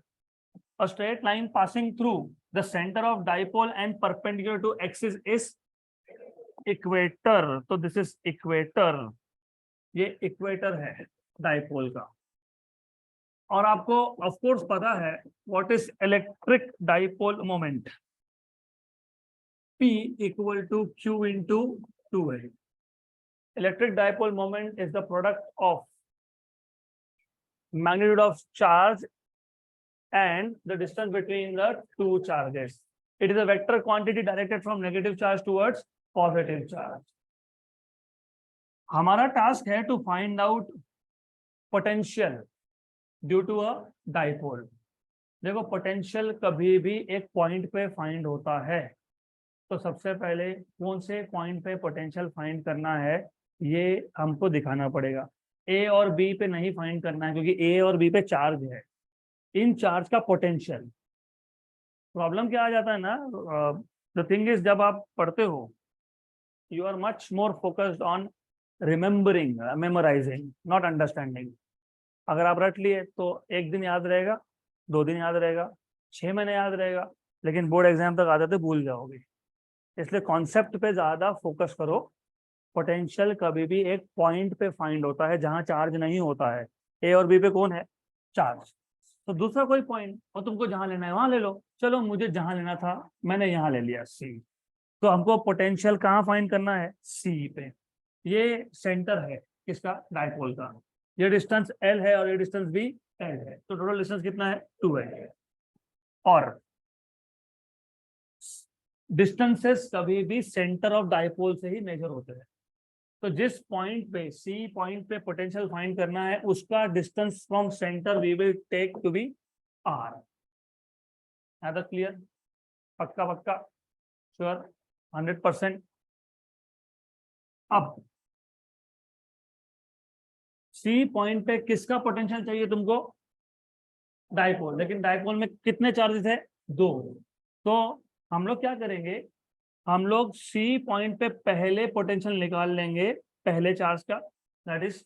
a straight line passing through the center of dipole and perpendicular to axis is equator। तो दिस इज इक्वेटर, ये इक्वेटर है डाइपोल का। और आपको ऑफ कोर्स पता है what is electric dipole moment, P equal to Q into 2a। Electric dipole moment is the product of magnitude of charge and the distance between the two charges. It is a vector quantity directed from negative charge towards positive charge. हमारा टास्क है to find out potential due to a dipole. देखो, पोटेंशियल कभी भी एक पॉइंट पे फाइंड होता है, तो सबसे पहले कौन से पॉइंट पे पोटेंशियल फाइंड करना है ये हमको दिखाना पड़ेगा। ए और बी पे नहीं फाइंड करना है, क्योंकि ए और बी पे चार्ज है। इन चार्ज का पोटेंशियल, प्रॉब्लम क्या आ जाता है ना, द थिंग इज, जब आप पढ़ते हो you are much more focused on remembering, memorising, not understanding. अगर आप रट लिए तो एक दिन याद रहेगा, 2 दिन याद रहेगा, 6 महीने याद रहेगा, लेकिन बोर्ड एग्जाम तक आते थे भूल जाओगे। इसलिए कॉन्सेप्ट पे ज्यादा फोकस करो। पोटेंशियल कभी भी एक पॉइंट पे फाइंड होता है जहां चार्ज नहीं होता है। ए और बी पे कौन है? चार्ज। तो दूसरा कोई पॉइंट और तुमको जहां लेना है वहां ले लो। चलो, मुझे जहां लेना था मैंने यहां ले लिया, सी। तो हमको पोटेंशियल कहाँ फाइंड करना है? सी पे। ये सेंटर है किसका? डाइपोल का। ये डिस्टेंस एल है और ये डिस्टेंस भी एल है, तो टोटल डिस्टेंस कितना है? 2 है। और डिस्टेंसेस कभी भी सेंटर ऑफ डाइपोल से ही मेजर होते हैं। तो जिस पॉइंट पे, सी पॉइंट पे पोटेंशियल फाइंड करना है, उसका distance from centre we will take to be R. है तो क्लियर? पक्का पक्का? श्योर? 100%? अब सी पॉइंट पे किसका पोटेंशियल चाहिए तुमको? डाइपोल। लेकिन डाइपोल में कितने चार्जेस है? 2। तो हम लोग क्या करेंगे, हम लोग सी पॉइंट पे पहले पोटेंशियल निकाल लेंगे, पहले चार्ज का, दैट इज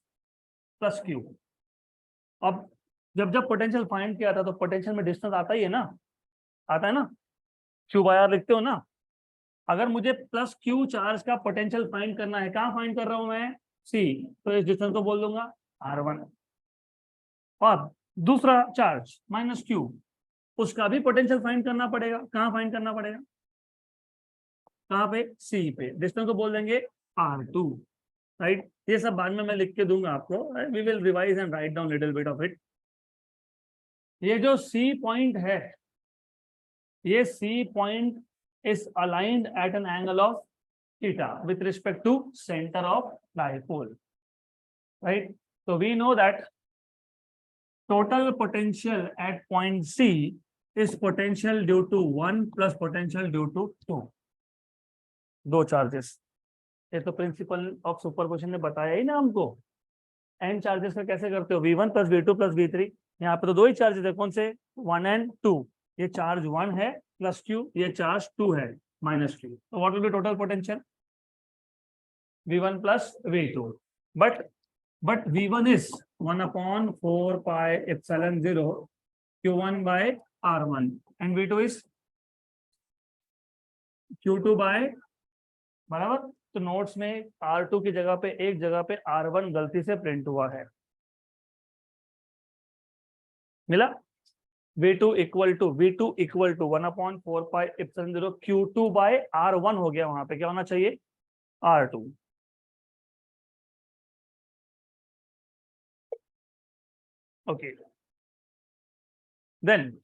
प्लस क्यू। अब जब जब पोटेंशियल फाइंड किया था तो पोटेंशियल में डिस्टेंस आता ही है ना, आता है ना, क्यू बाय आर लिखते हो ना। अगर मुझे प्लस क्यू चार्ज का पोटेंशियल फाइंड करना है, कहाँ फाइंड कर रहा हूं मैं? सी। तो इस डिस्टेंस को बोल दूंगा R1। और दूसरा चार्ज माइनस क्यू, उसका भी पोटेंशियल फाइंड करना पड़ेगा। कहाँ फाइंड करना पड़ेगा? कहाँ पे? सी पे। डिस्टेंस को बोल देंगे R2, राइट? ये सब बाद में मैं लिख के दूंगा आपको, we will revise and write down little bit of it. ये जो सी पॉइंट है, ये C point is aligned at an angle of theta with respect to center of dipole, right? So we know that total potential at point C is potential due to 1 plus potential due to 2, 2 charges। ये तो प्रिंसिपल ऑफ सुपरपोजिशन ने बताया ही ना हमको। n चार्जेस का कैसे करते हो? v1 plus v2 plus v3। यहाँ पे तो 2 ही चार्जेस है, कौन से? 1 and 2। ये चार्ज 1 है प्लस q, ये चार्ज 2 है माइनस q। तो what will be total potential? v1 plus v2। But v1 is 1/4 pi epsilon 0 q1 by r1 and v2 is q2 by, बराबर। तो नोट्स में R2 की जगह पे एक जगह पे R1 गलती से प्रिंट हुआ है, मिला? V2 equal to 1/4 pi epsilon 0 Q2 by R1 हो गया। वहां पे क्या होना चाहिए? R2। ओके, देन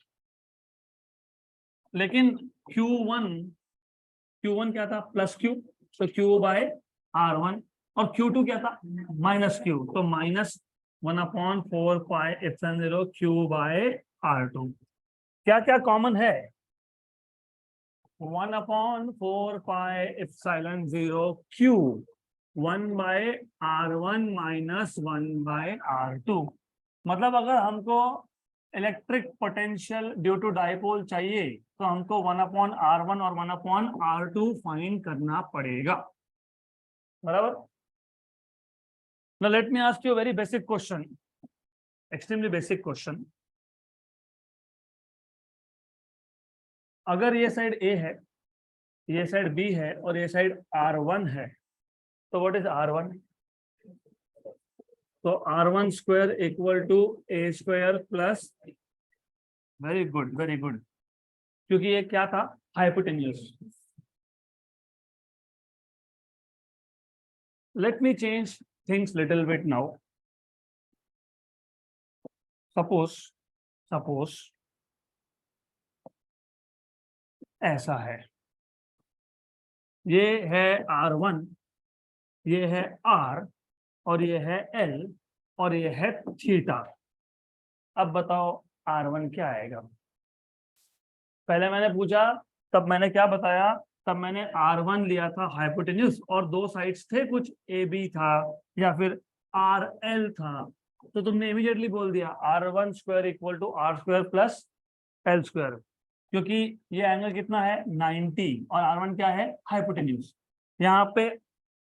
लेकिन Q1 क्या था? प्लस Q, तो Q by R1। और Q2 क्या था? माइनस Q, तो minus 1/4 pi epsilon 0 Q by R2। क्या क्या कॉमन है? 1/4 pi epsilon 0 Q 1 by R1 minus 1 by R2। मतलब अगर हमको electric potential due to dipole चाहिए तो हमको 1/R1 और 1/R2 फाइंड करना पड़ेगा। बराबर. Now let me ask you a very basic question, extremely basic question. अगर ये साइड A है, ये साइड B है और ये साइड R1 है, तो व्हाट इज R1? तो R1 square equal to A square plus, very good very good, क्योंकि ये क्या था? Hypotenuse. Let me change things little bit now. Suppose ऐसा है, ये है R1, ये है R और ये है L और ये है थीटा. अब बताओ R1 क्या आएगा? पहले मैंने पूछा, तब मैंने क्या बताया? तब मैंने R1 लिया था हाइपोटेन्यूज और दो साइड्स थे, कुछ AB था या फिर RL था, तो तुमने इमीडिएटली बोल दिया R1 square equal to R square plus L square, क्योंकि ये एंगल कितना है? 90 और R1 क्या है? हाइपोटेन्यूज. यहाँ पे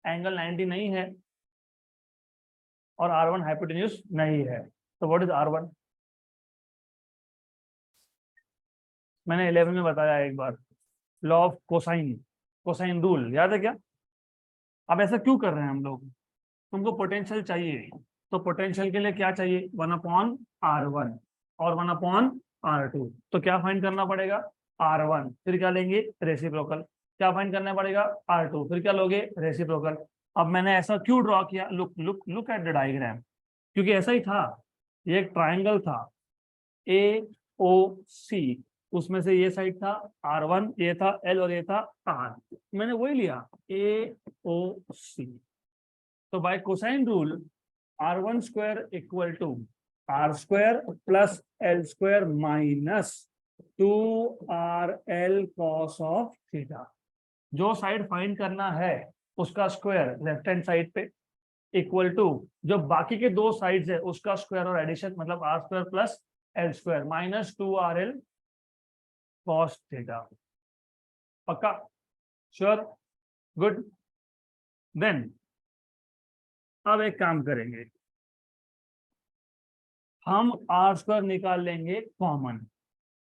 एंगल 90 नहीं है और R1 हाइपोटेन्यूज नहीं है, तो व्हाट इज R1? मैंने 11 में बताया एक बार, law of cosine, cosine rule याद है क्या? अब ऐसा क्यों कर रहे हैं हम लोग? तुमको पोटेंशियल चाहिए, तो पोटेंशियल के लिए क्या चाहिए? 1/R1 और 1/R2. तो क्या फाइंड करना पड़ेगा? R1, फिर क्या लेंगे? रेसिप्रोकल. क्या फाइंड करना पड़ेगा? R2, फिर क्या लोगे? रेसिप्रोकल. अब मैंने ऐसा क्यों ड्रॉ किया? Look look look at the diagram, क्योंकि ऐसा ही था. ये एक ट्राइंगल था AOC, उसमें से ये साइड था R1, ये था L और ये था R. मैंने वही लिया AOC. तो by cosine rule R1 square equal to R square plus L square minus 2RL cos of theta. जो साइड फाइंड करना है उसका स्क्वायर लेफ्ट हैंड साइड पे इक्वल टू जो बाकी के दो साइड्स है उसका स्क्वायर और एडिशन, मतलब R square plus L square minus 2RL cos theta. पक्का? श्योर? गुड. देन अब एक काम करेंगे, हम R स्क्वायर निकाल लेंगे कॉमन.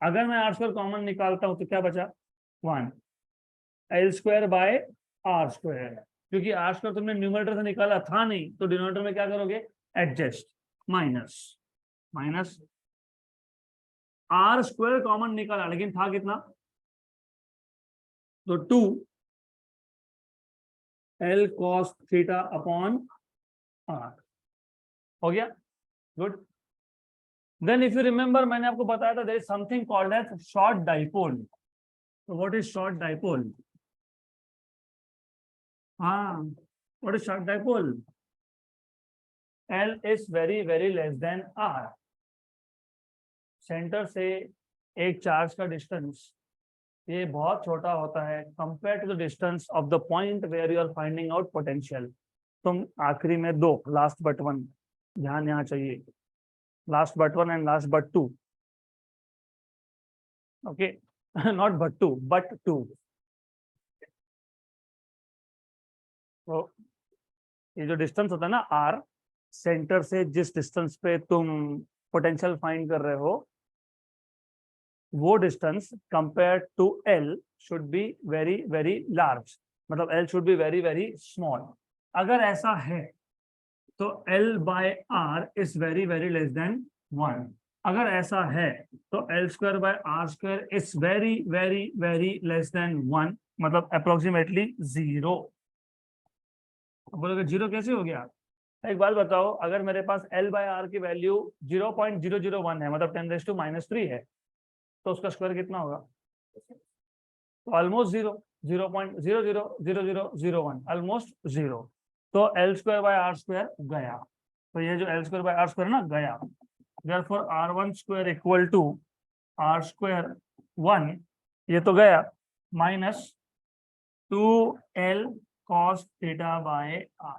अगर मैं R स्क्वायर कॉमन निकालता हूं तो क्या बचा? 1 L square by R square, क्योंकि R स्क्वायर तुमने न्यूमरेटर से निकाला था नहीं, तो डिनोमिनेटर में क्या करोगे? Adjust, minus minus R square common निकाला, लेकिन था कितना? तो 2 L cos theta upon R. हो गया? Good. Then if you remember, मैंने आपको बताया था there is something called as short dipole. तो व्हाट इज शॉर्ट डाइपोल? हाँ, what is short dipole? L is very very less then R. Centre से एक चार्ज का डिस्टेंस ये बहुत छोटा होता है compare to the distance of the point where you are finding out potential. तुम आखिरी में दो, लास्ट बट वन, ध्यान यहाँ चाहिए, last but one and last but two. Okay, not but two, but two. तो ये जो डिस्टेंस होता है ना R, सेंटर से जिस डिस्टेंस पे तुम पोटेंशियल फाइंड कर रहे हो, वो distance compare to L should be very very large, मतलब L should be very very small. अगर ऐसा है तो L by R is very very less than 1. अगर ऐसा है तो L square by R square is very very very less than 1, मतलब अप्रोक्सीमेटली 0. बोलोगे 0 कैसे हो गया? एक बात बताओ, अगर मेरे पास L बाय R की वैल्यू 0.001 है, मतलब 10⁻³ है, तो उसका स्क्वायर कितना होगा? तो ऑलमोस्ट 0, 0.000001, ऑलमोस्ट 0. तो L square by R square गया. तो ये जो L square by R square ना गया, therefore R1 square equal to R square 1, ये तो गया, minus 2L cos theta by R.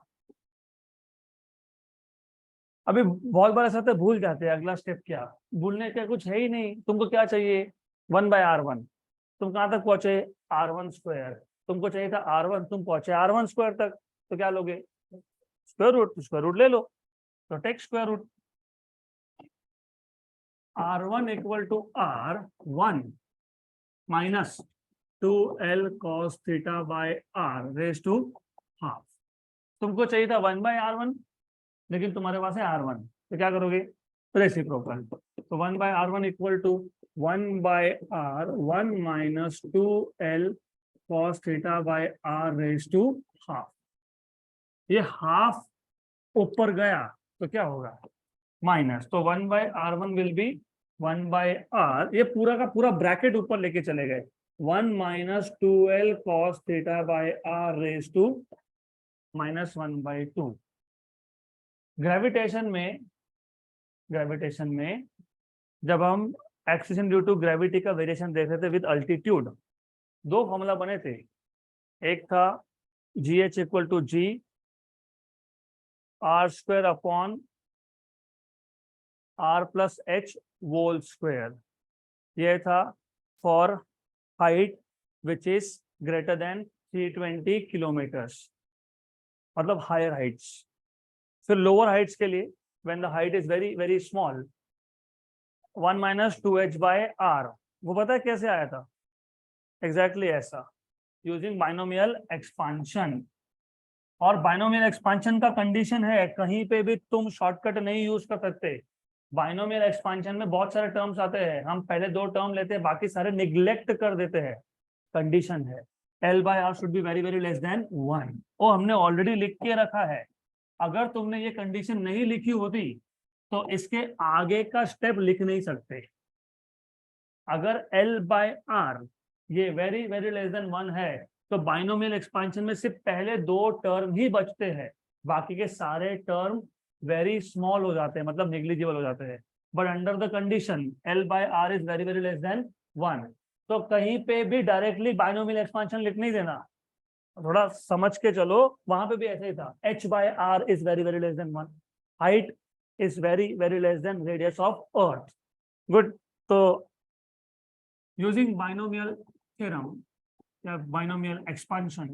अभी बहुत बार ऐसा तो भूल जाते हैं, अगला स्टेप क्या? भूलने का कुछ है ही नहीं. तुमको क्या चाहिए? 1/R1. तुम कहां तक पहुंचे? R1 square. तुमको चाहिए था R1, तुम पहुंचे R1 स्क्वायर तक. तो क्या लोगे? Square root. स्क्वायर रूट ले लो, तो take square root. R1 equal to R1 minus 2L cos theta by R raise to half. तुमको चाहिए था 1/R1, लेकिन तुम्हारे पास है R1, तो क्या करोगे? रेसिप्रोकल। तो 1/R1 equal to 1/R1 minus 2L cos theta by R raise to half. ये हाफ ऊपर गया तो क्या होगा? माइनस। तो 1/R1 विल बी 1/R, ये पूरा का पूरा ब्रैकेट ऊपर लेके चले गए। 1 minus 2L cos theta by R raise to -1/2। Gravitation में जब हम एक्सेलेरेशन ड्यू टू ग्रेविटी का वेरिएशन देख रहे थे विद अल्टीट्यूड, दो फॉर्मूला बने थे। एक था GH equal to G R² upon R plus H whole square. यह था for height which is greater than 320 kilometres, मतलब हायर हाइट्स। फिर लोअर हाइट्स के लिए when the height is very very small, 1 minus 2H by R। वो पता है कैसे आया था? एग्जैक्टली ऐसा, यूजिंग बाइनोमियल एक्सपांशन। और बाइनोमियल एक्सपांशन का कंडीशन है, कहीं पे भी तुम शॉर्टकट नहीं यूज कर सकते। बाइनोमियल एक्सपांशन में बहुत सारे टर्म्स आते हैं, हम पहले दो टर्म लेते हैं, बाकी सारे निग्लेक्ट कर देते हैं। कंडीशन है L/R should be very very less than 1। वो हमने ऑलरेडी लिख के रखा है। अगर तुमने ये कंडीशन नहीं लिखी होती तो इसके आगे का स्टेप लिख नहीं सकते। अगर L/R ये वेरी वेरी लेस देन 1 है तो बाइनोमियल एक्सपांशन में सिर्फ पहले दो टर्म ही बचते हैं, बाकी के सारे टर्म वेरी स्मॉल हो जाते हैं, मतलब नेग्लिजिबल हो जाते हैं। But under the condition L/R is very very less than 1, तो कहीं पे भी डायरेक्टली बाइनोमियल एक्सपांशन लिख नहीं देना, थोड़ा समझ के चलो। वहां पे भी ऐसे ही था, H/R is very very less than 1, height is very very less then radius of earth. Good. तो यूजिंग बाइनोमियल थ्योरम या binomial expansion,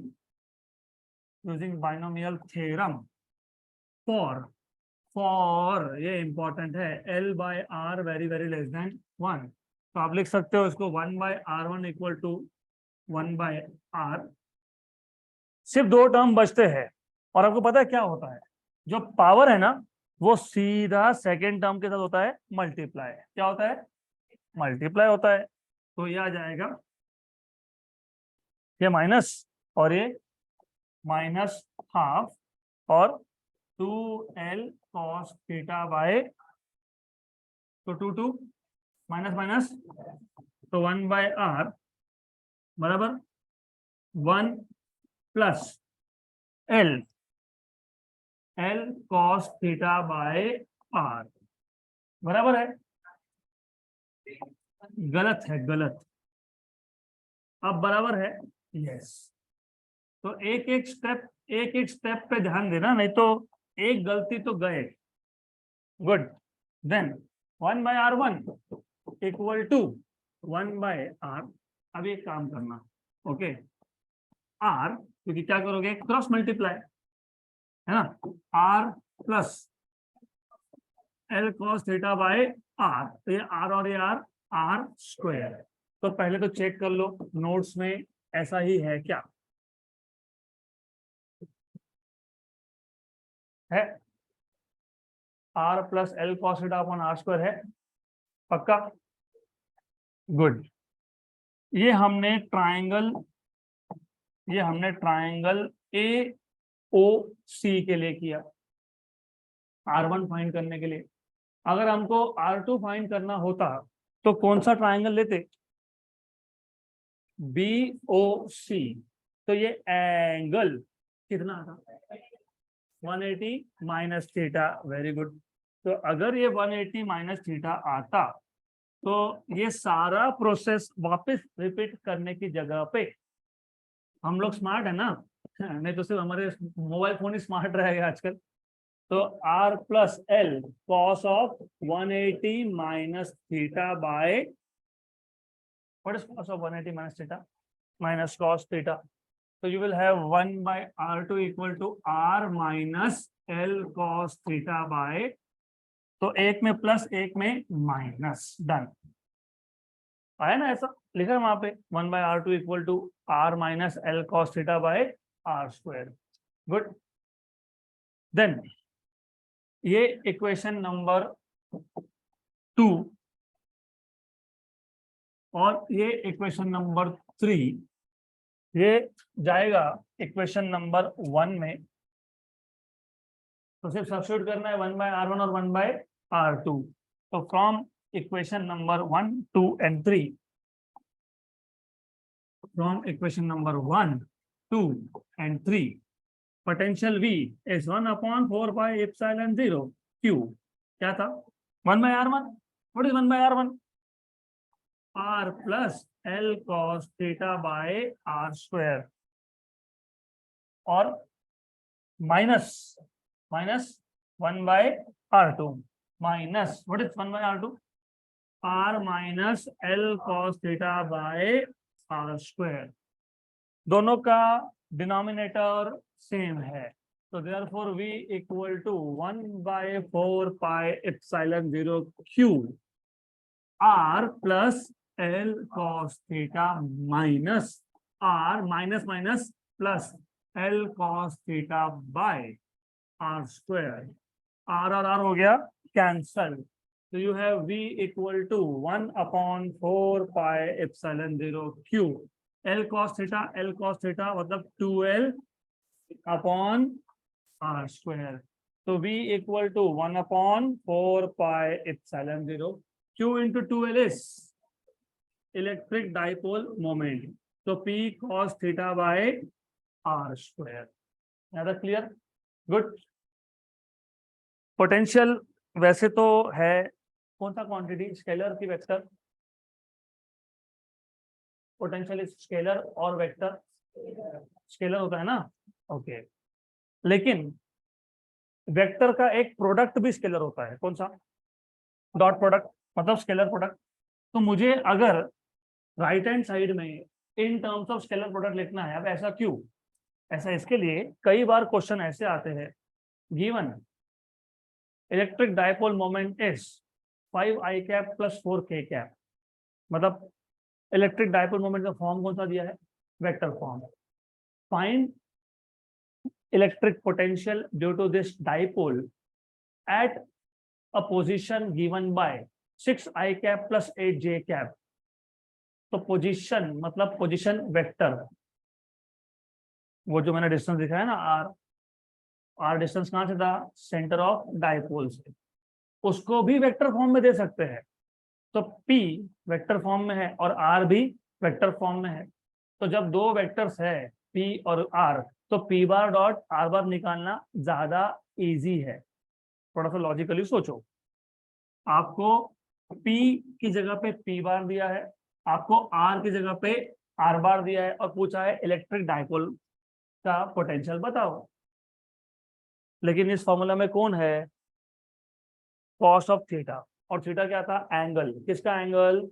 using binomial theorem for ये इंपॉर्टेंट है L/R very very less than 1, तो आप लिख सकते हो इसको 1/R1 इक्वल टू 1/R। सिर्फ दो टर्म बचते हैं, और आपको पता है क्या होता है? जो पावर है ना, वो सीधा सेकेंड टर्म के साथ होता है मल्टीप्लाई। क्या होता है? मल्टीप्लाई होता है। तो ये आ जाएगा, ये माइनस और ये माइनस हाफ, और 2L cos थीटा बाय, तो 2 माइनस माइनस, तो 1/R बराबर 1 plus L cos theta by R बराबर है। गलत है, गलत। अब बराबर है, यस। तो एक एक स्टेप पे ध्यान देना, नहीं तो एक गलती तो गए। Good. Then 1/R1 equal to 1/R। अब एक काम करना, ओके, R, क्योंकि क्या करोगे? क्रॉस मल्टीप्लाई है ना, R plus L cos theta by R, तो ये R और ये R स्क्वायर। तो पहले तो चेक कर लो नोट्स में ऐसा ही है क्या? है R plus L cos theta upon R square है, पक्का? गुड। ये हमने ट्राइंगल AOC के लिए किया, R1 फाइंड करने के लिए। अगर हमको R2 फाइंड करना होता तो कौन सा ट्राइंगल लेते? BOC। तो ये एंगल कितना था? 180 माइनस थीटा। Very good. तो अगर ये 180 माइनस थीटा आता तो ये सारा प्रोसेस वापस रिपीट करने की जगह पे, हम लोग स्मार्ट है ना, नहीं तो सिर्फ हमारे मोबाइल फोन ही स्मार्ट रहेगा आजकल। तो R plus L cos of 180 minus theta by, what is cos of 180 minus theta? Minus cos theta. तो you will have 1/r2 equal to r minus l cos theta by, तो एक में प्लस एक में माइनस, डन। आया ना, ऐसा लिखा है वहां पे 1/r2 equal to r minus l cos theta by r²। Good. Then ये इक्वेशन नंबर 2 और ये इक्वेशन नंबर 3, ये जाएगा इक्वेशन नंबर 1 में, तो सिर्फ सब्स्टिट्यूट करना है 1/r1 और 1/r2। तो from equation number 1, 2 and 3, from equation number 1, 2 and 3, potential V is 1/4 pi epsilon 0 Q, क्या था 1/r1। What is 1/r1? r plus l cos theta by r², और minus 1/r2 minus, what is 1/r2? r minus l cos theta by r²। दोनों का डिनोमिनेटर सेम है, तो therefore v equal to 1/4 pi epsilon 0 q r plus l cos theta minus r minus minus plus l cos theta by r²। r और r हो गया कैंसल, तो you have v equal to 1/4 pi epsilon 0 q l cos theta मतलब 2l अपॉन r²। तो v equal to 1/4 pi epsilon 0 q into 2l is electric dipole moment, तो p cos theta by r²। ज्यादा क्लियर? गुड। पोटेंशियल वैसे तो है कौन सा क्वांटिटी, स्केलर की वेक्टर? पोटेंशियल इज स्केलर और वेक्टर, स्केलर होता है ना, ओके। लेकिन वेक्टर का एक प्रोडक्ट भी स्केलर होता है, कौन सा? डॉट प्रोडक्ट, मतलब स्केलर प्रोडक्ट। तो मुझे अगर राइट हैंड साइड में in terms of scalar product लिखना है, अब ऐसा क्यों? ऐसा इसके लिए कई बार क्वेश्चन ऐसे आते हैं, given electric dipole moment is 5i cap plus 4k cap, मतलब इलेक्ट्रिक डाइपोल मोमेंट का फॉर्म कौन सा दिया है? Vector form. Find electric potential due to this dipole at a position given by 6i cap plus 8j cap. तो पोजीशन मतलब पोजीशन वेक्टर, वो जो मैंने डिस्टेंस दिखाया ना r डिस्टेंस कहां से था? सेंटर ऑफ डाइपोल से, उसको भी वेक्टर फॉर्म में दे सकते हैं। तो p वेक्टर फॉर्म में है और r भी वेक्टर फॉर्म में है, तो जब दो वेक्टर्स है p और r, तो p बार डॉट r बार निकालना ज्यादा इजी है। थोड़ा सा लॉजिकली सोचो, आपको p की जगह पे p बार दिया है, आपको r की जगह पे r बार दिया है, और पूछा है इलेक्ट्रिक डाइपोल का पोटेंशियल बताओ। लेकिन इस फॉर्मूला में कौन है? कॉस ऑफ थीटा, और थीटा क्या था? एंगल। किसका एंगल?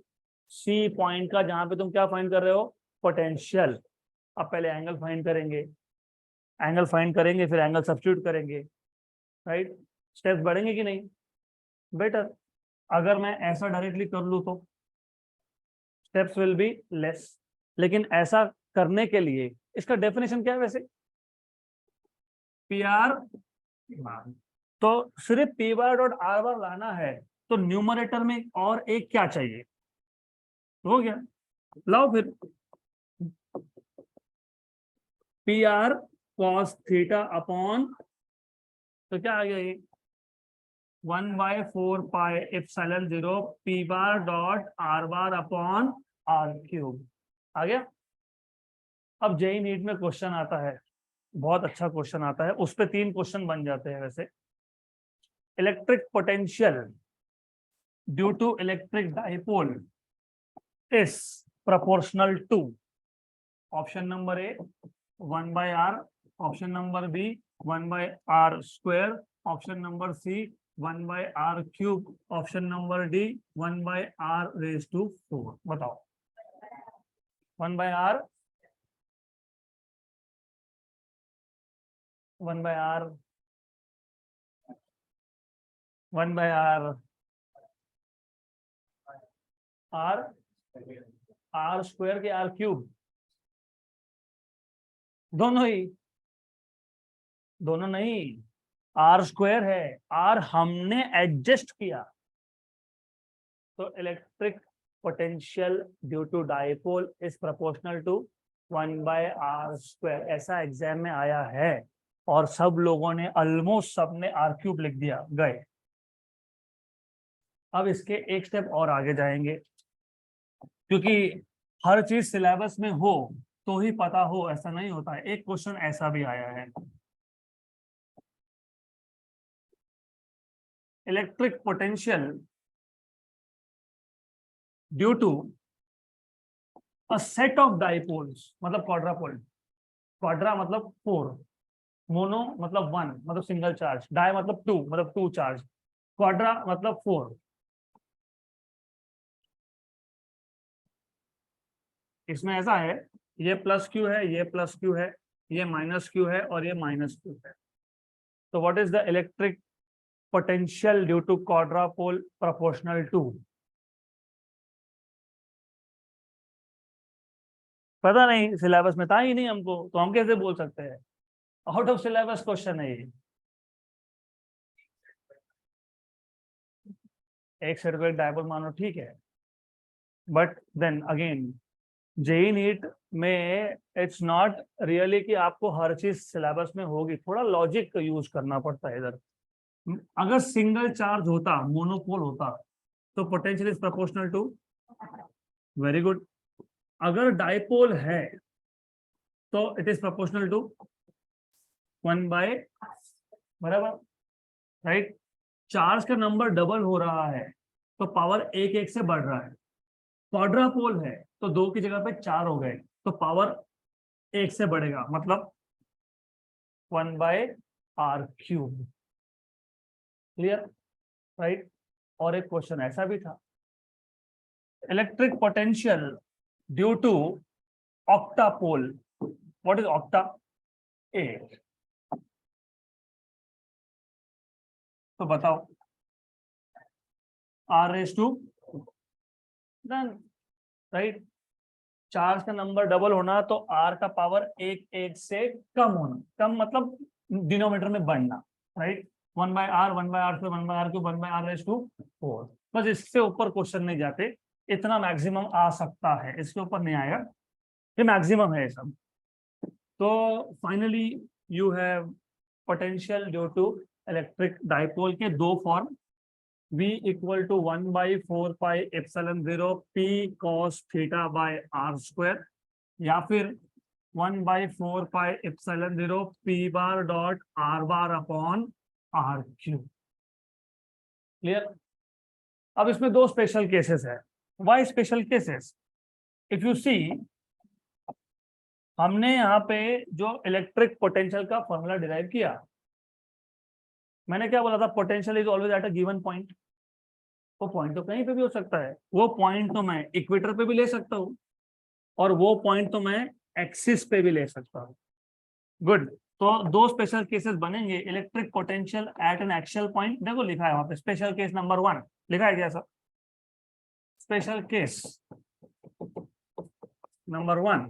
सी पॉइंट का, जहां पे तुम क्या फाइंड कर रहे हो? पोटेंशियल। अब पहले एंगल फाइंड करेंगे, एंगल फाइंड करेंगे, फिर एंगल सब्स्टिट्यूट करेंगे, राइट? स्टेप्स बढ़ेंगे कि नहीं? बेटर। अगर मैं ऐसा डायरेक्टली कर लूं तो स्टेप्स विल बी लेस, लेकिन ऐसा करने के लिए इसका डेफिनेशन क्या है वैसे? पी आर, तो सिर्फ पी बार डॉट आर बार लाना है, तो न्यूमरेटर में और एक क्या चाहिए? हो गया, लाओ फिर P R cos theta upon, तो क्या आ गया ये 1/4 pi epsilon 0 P bar dot are bar upon r³ आ गया। अब जेई नीट में क्वेश्चन आता है, बहुत अच्छा क्वेश्चन आता है, उस पे 3 क्वेश्चन बन जाते हैं वैसे। Electric potential due to electric dipole is proportional to, option number A 1/r, option number B 1/r², option number C 1/r³, option number D 1/r⁴। बताओ 1/r 1 by r, 1 by r, r square के r क्यूब, दोनों ही, दोनों नहीं, r स्क्वायर है, r हमने एडजस्ट किया, तो electric potential due to dipole is proportional to 1 by r square. ऐसा एग्जाम में आया है और सब लोगों ने ऑलमोस्ट सबने r क्यूब लिख दिया, गए। अब इसके एक स्टेप और आगे जाएंगे, क्योंकि हर चीज सिलेबस में हो तो ही पता हो, ऐसा नहीं होता है। एक क्वेश्चन ऐसा भी आया है, electric potential due to a set of dipoles, मतलब क्वाड्रापोल, क्वाड्रा मतलब 4, मोनो मतलब 1 मतलब सिंगल चार्ज, डाई मतलब 2 मतलब 2 चार्ज, क्वाड्रा मतलब 4। इसमें ऐसा है, ये प्लस क्यू है, ये प्लस क्यू है, ये माइनस क्यू है और ये माइनस क्यू है। तो what is the electric potential due to quadrupole proportional to? पता नहीं, सिलेबस में था ही नहीं हमको, तो हम कैसे बोल सकते हैं? आउट ऑफ सिलेबस क्वेश्चन है ये। एक सेट को एक डायपोल मानो, ठीक है, but then again JEE NEET में इट्स नॉट रियली कि आपको हर चीज सिलेबस में होगी, थोड़ा लॉजिक यूज करना पड़ता है इधर। अगर सिंगल चार्ज होता, मोनोपोल होता, तो potential is proportional to, very good. अगर डाइपोल है तो it is proportional to 1 by, बराबर, राइट। चार्ज का नंबर डबल हो रहा है तो पावर एक एक से बढ़ रहा है। क्वाड्रापोल है तो 2 की जगह पे 4 हो गए, तो पावर 1 से बढ़ेगा, मतलब 1 by r cube. Clear, right. और एक क्वेश्चन ऐसा भी था, electric potential due to octopole, what is octa? 8। तो बताओ, r raise to, done, right. Charge का नंबर डबल होना तो r का पावर एक एक से कम होना, कम मतलब डिनोमिनेटर में बढ़ना, right. 1 by r, 1 by r से 1 by r cube, 1 by r raise to 4। बस इससे ऊपर क्वेश्चन नहीं जाते, इतना मैक्सिमम आ सकता है, इसके ऊपर नहीं आएगा, ये मैक्सिमम है सब। तो finally you have potential due to electric dipole के दो form, V equal to 1 by 4 pi epsilon 0 P cos theta by r square, या फिर 1 by 4 pi epsilon 0 P bar dot r bar upon r cube. Clear? अब इसमें दो स्पेशल केसेस है। Why special cases? If you see, हमने यहाँ पे जो इलेक्ट्रिक पोटेंशियल का फॉर्मूला डिराइव किया, मैंने क्या बोला था? Potential is always at a given point. वो पॉइंट तो कहीं पे भी हो सकता है, वो पॉइंट तो मैं इक्वेटर पे भी ले सकता हूँ और वो पॉइंट तो मैं एक्सिस पे भी ले सकता हूँ। गुड। तो दो स्पेशल केसेस बनेंगे, electric potential at an axial point, देखो लिखा है वहां पे स्पेशल केस नंबर 1, लिखा है क्या sir? Special case number 1,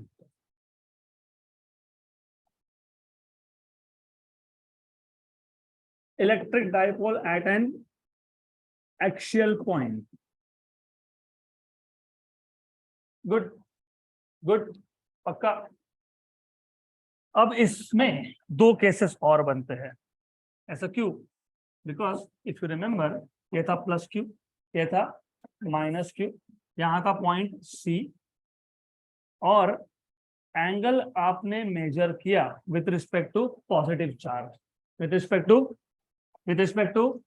electric dipole at an axial point. Good, good, पक्का। अब इसमें दो केसेस और बनते हैं, ऐसा क्यों? बिकॉज इफ यू रिमेंबर, ये था प्लस क्यू, ये था माइनस क्यू, यहाँ था पॉइंट सी, और एंगल आपने मेजर किया with respect to positive charge, with respect to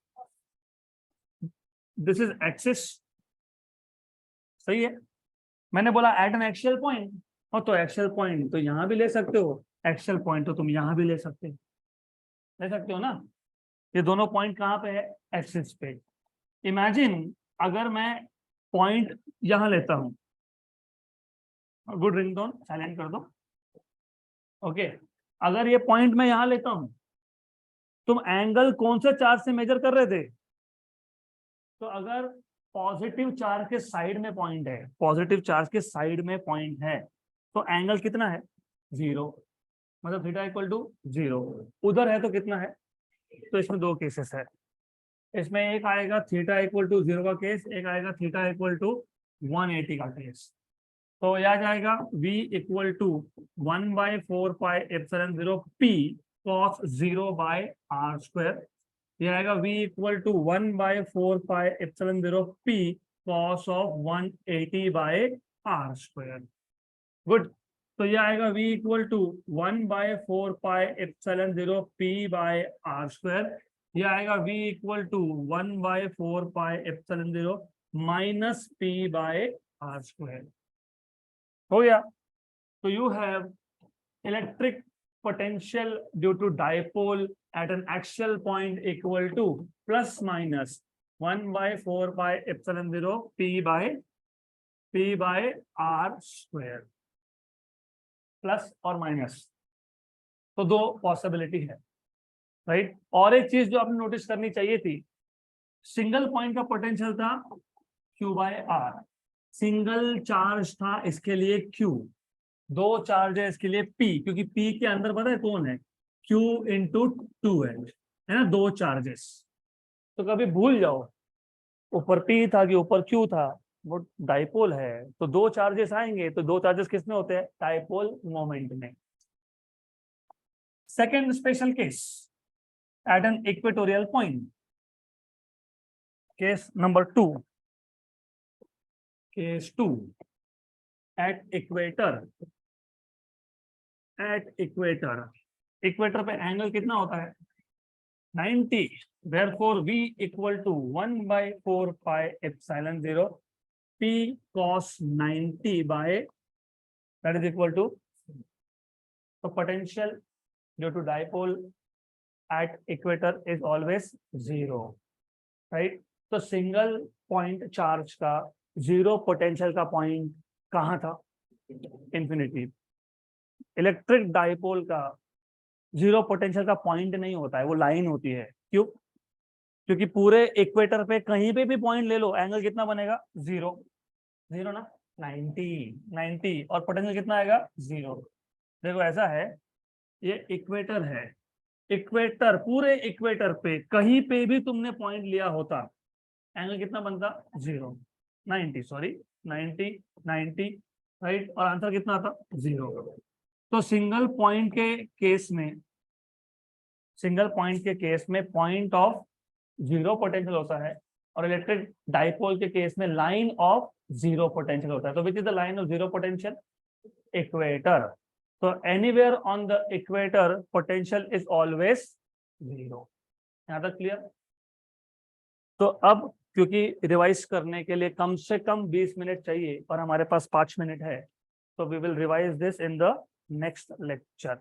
this is axis, सही है। मैंने बोला एट एन एक्सियल पॉइंट, और तो एक्सियल पॉइंट तो यहां भी ले सकते हो, एक्सियल पॉइंट तो तुम यहां भी ले सकते हो ना। ये दोनों पॉइंट कहाँ पे है? एक्सिस पे। इमेजिन अगर मैं पॉइंट यहां लेता हूं, गुड, रिंगटोन साइलेंट कर दो। ओके, अगर ये पॉइंट मैं यहां लेता हूं तुम एंगल कौन से चार्ज से मेजर कर रहे थे? तो अगर पॉजिटिव चार्ज के साइड में पॉइंट है, पॉजिटिव चार्ज के साइड में पॉइंट है, तो एंगल कितना है? 0, मतलब थीटा इक्वल टू 0। उधर है तो कितना है? तो इसमें दो केसेस है, इसमें एक आएगा थीटा इक्वल टू 0 का केस, एक आएगा थीटा इक्वल टू 180 का केस। तो यह जाएगा v equal to 1/4πε0 p cos 0/r²। यह आएगा v equal to 1/4πε0 p cos of 180/r²। Good. तो यह आएगा v इक्वल टू 1/4πε0 p/r²। यह आएगा v equal to 1/4πε0 minus p/r²। हो गया। तो you have electric potential due to dipole at an axial point equal to plus minus 1/4πε0 p/r², plus और माइनस, तो दो पॉसिबिलिटी है, राइट। और एक चीज जो आपने नोटिस करनी चाहिए थी, सिंगल पॉइंट का पोटेंशियल था q/r, सिंगल चार्ज था इसके लिए q, दो चार्ज है इसके लिए p, क्योंकि p के अंदर पता है कौन है? q इंटू 2 है ना, दो चार्जेस। तो कभी भूल जाओ ऊपर p था कि ऊपर q था, वो डाइपोल है, तो दो चार्जेस आएंगे, तो दो चार्जेस किसमें होते हैं? डाइपोल मोमेंट में। Second special case, at an equatorial point, case number 2, case 2 at equator, at equator, equator पे एंगल कितना होता है? 90। therefore v equal to 1/4πε0 p cos 90 that is equal to, so potential due to dipole at equator is always 0, right? तो सिंगल पॉइंट चार्ज का जीरो पोटेंशियल का पॉइंट कहाँ था? इंफिनिटी। इलेक्ट्रिक डाइपोल का जीरो पोटेंशियल का पॉइंट नहीं होता है, वो लाइन होती है। क्यों? क्योंकि पूरे इक्वेटर पे कहीं पे भी पॉइंट ले लो, एंगल कितना बनेगा? 0 ना, 90 और पोटेंशियल कितना आएगा? 0। देखो ऐसा है, ये इक्वेटर है, इक्वेटर, पूरे इक्वेटर पे कहीं पे भी तुमने पॉइंट लिया होता, एंगल कितना बनता? 0, 90, सॉरी 90, राइट। और आंसर कितना आता? 0। तो सिंगल पॉइंट के केस में, सिंगल पॉइंट के केस में पॉइंट ऑफ जीरो पोटेंशियल होता है, और इलेक्ट्रिक डाइपोल के केस में लाइन ऑफ जीरो पोटेंशियल होता है। तो which is the line of zero potential? Equator. तो anywhere on the equator potential is always 0। यहाँ तक क्लियर? तो अब क्योंकि रिवाइज करने के लिए कम से कम 20 मिनट चाहिए और हमारे पास 5 मिनट है, तो we will revise this in the next lecture.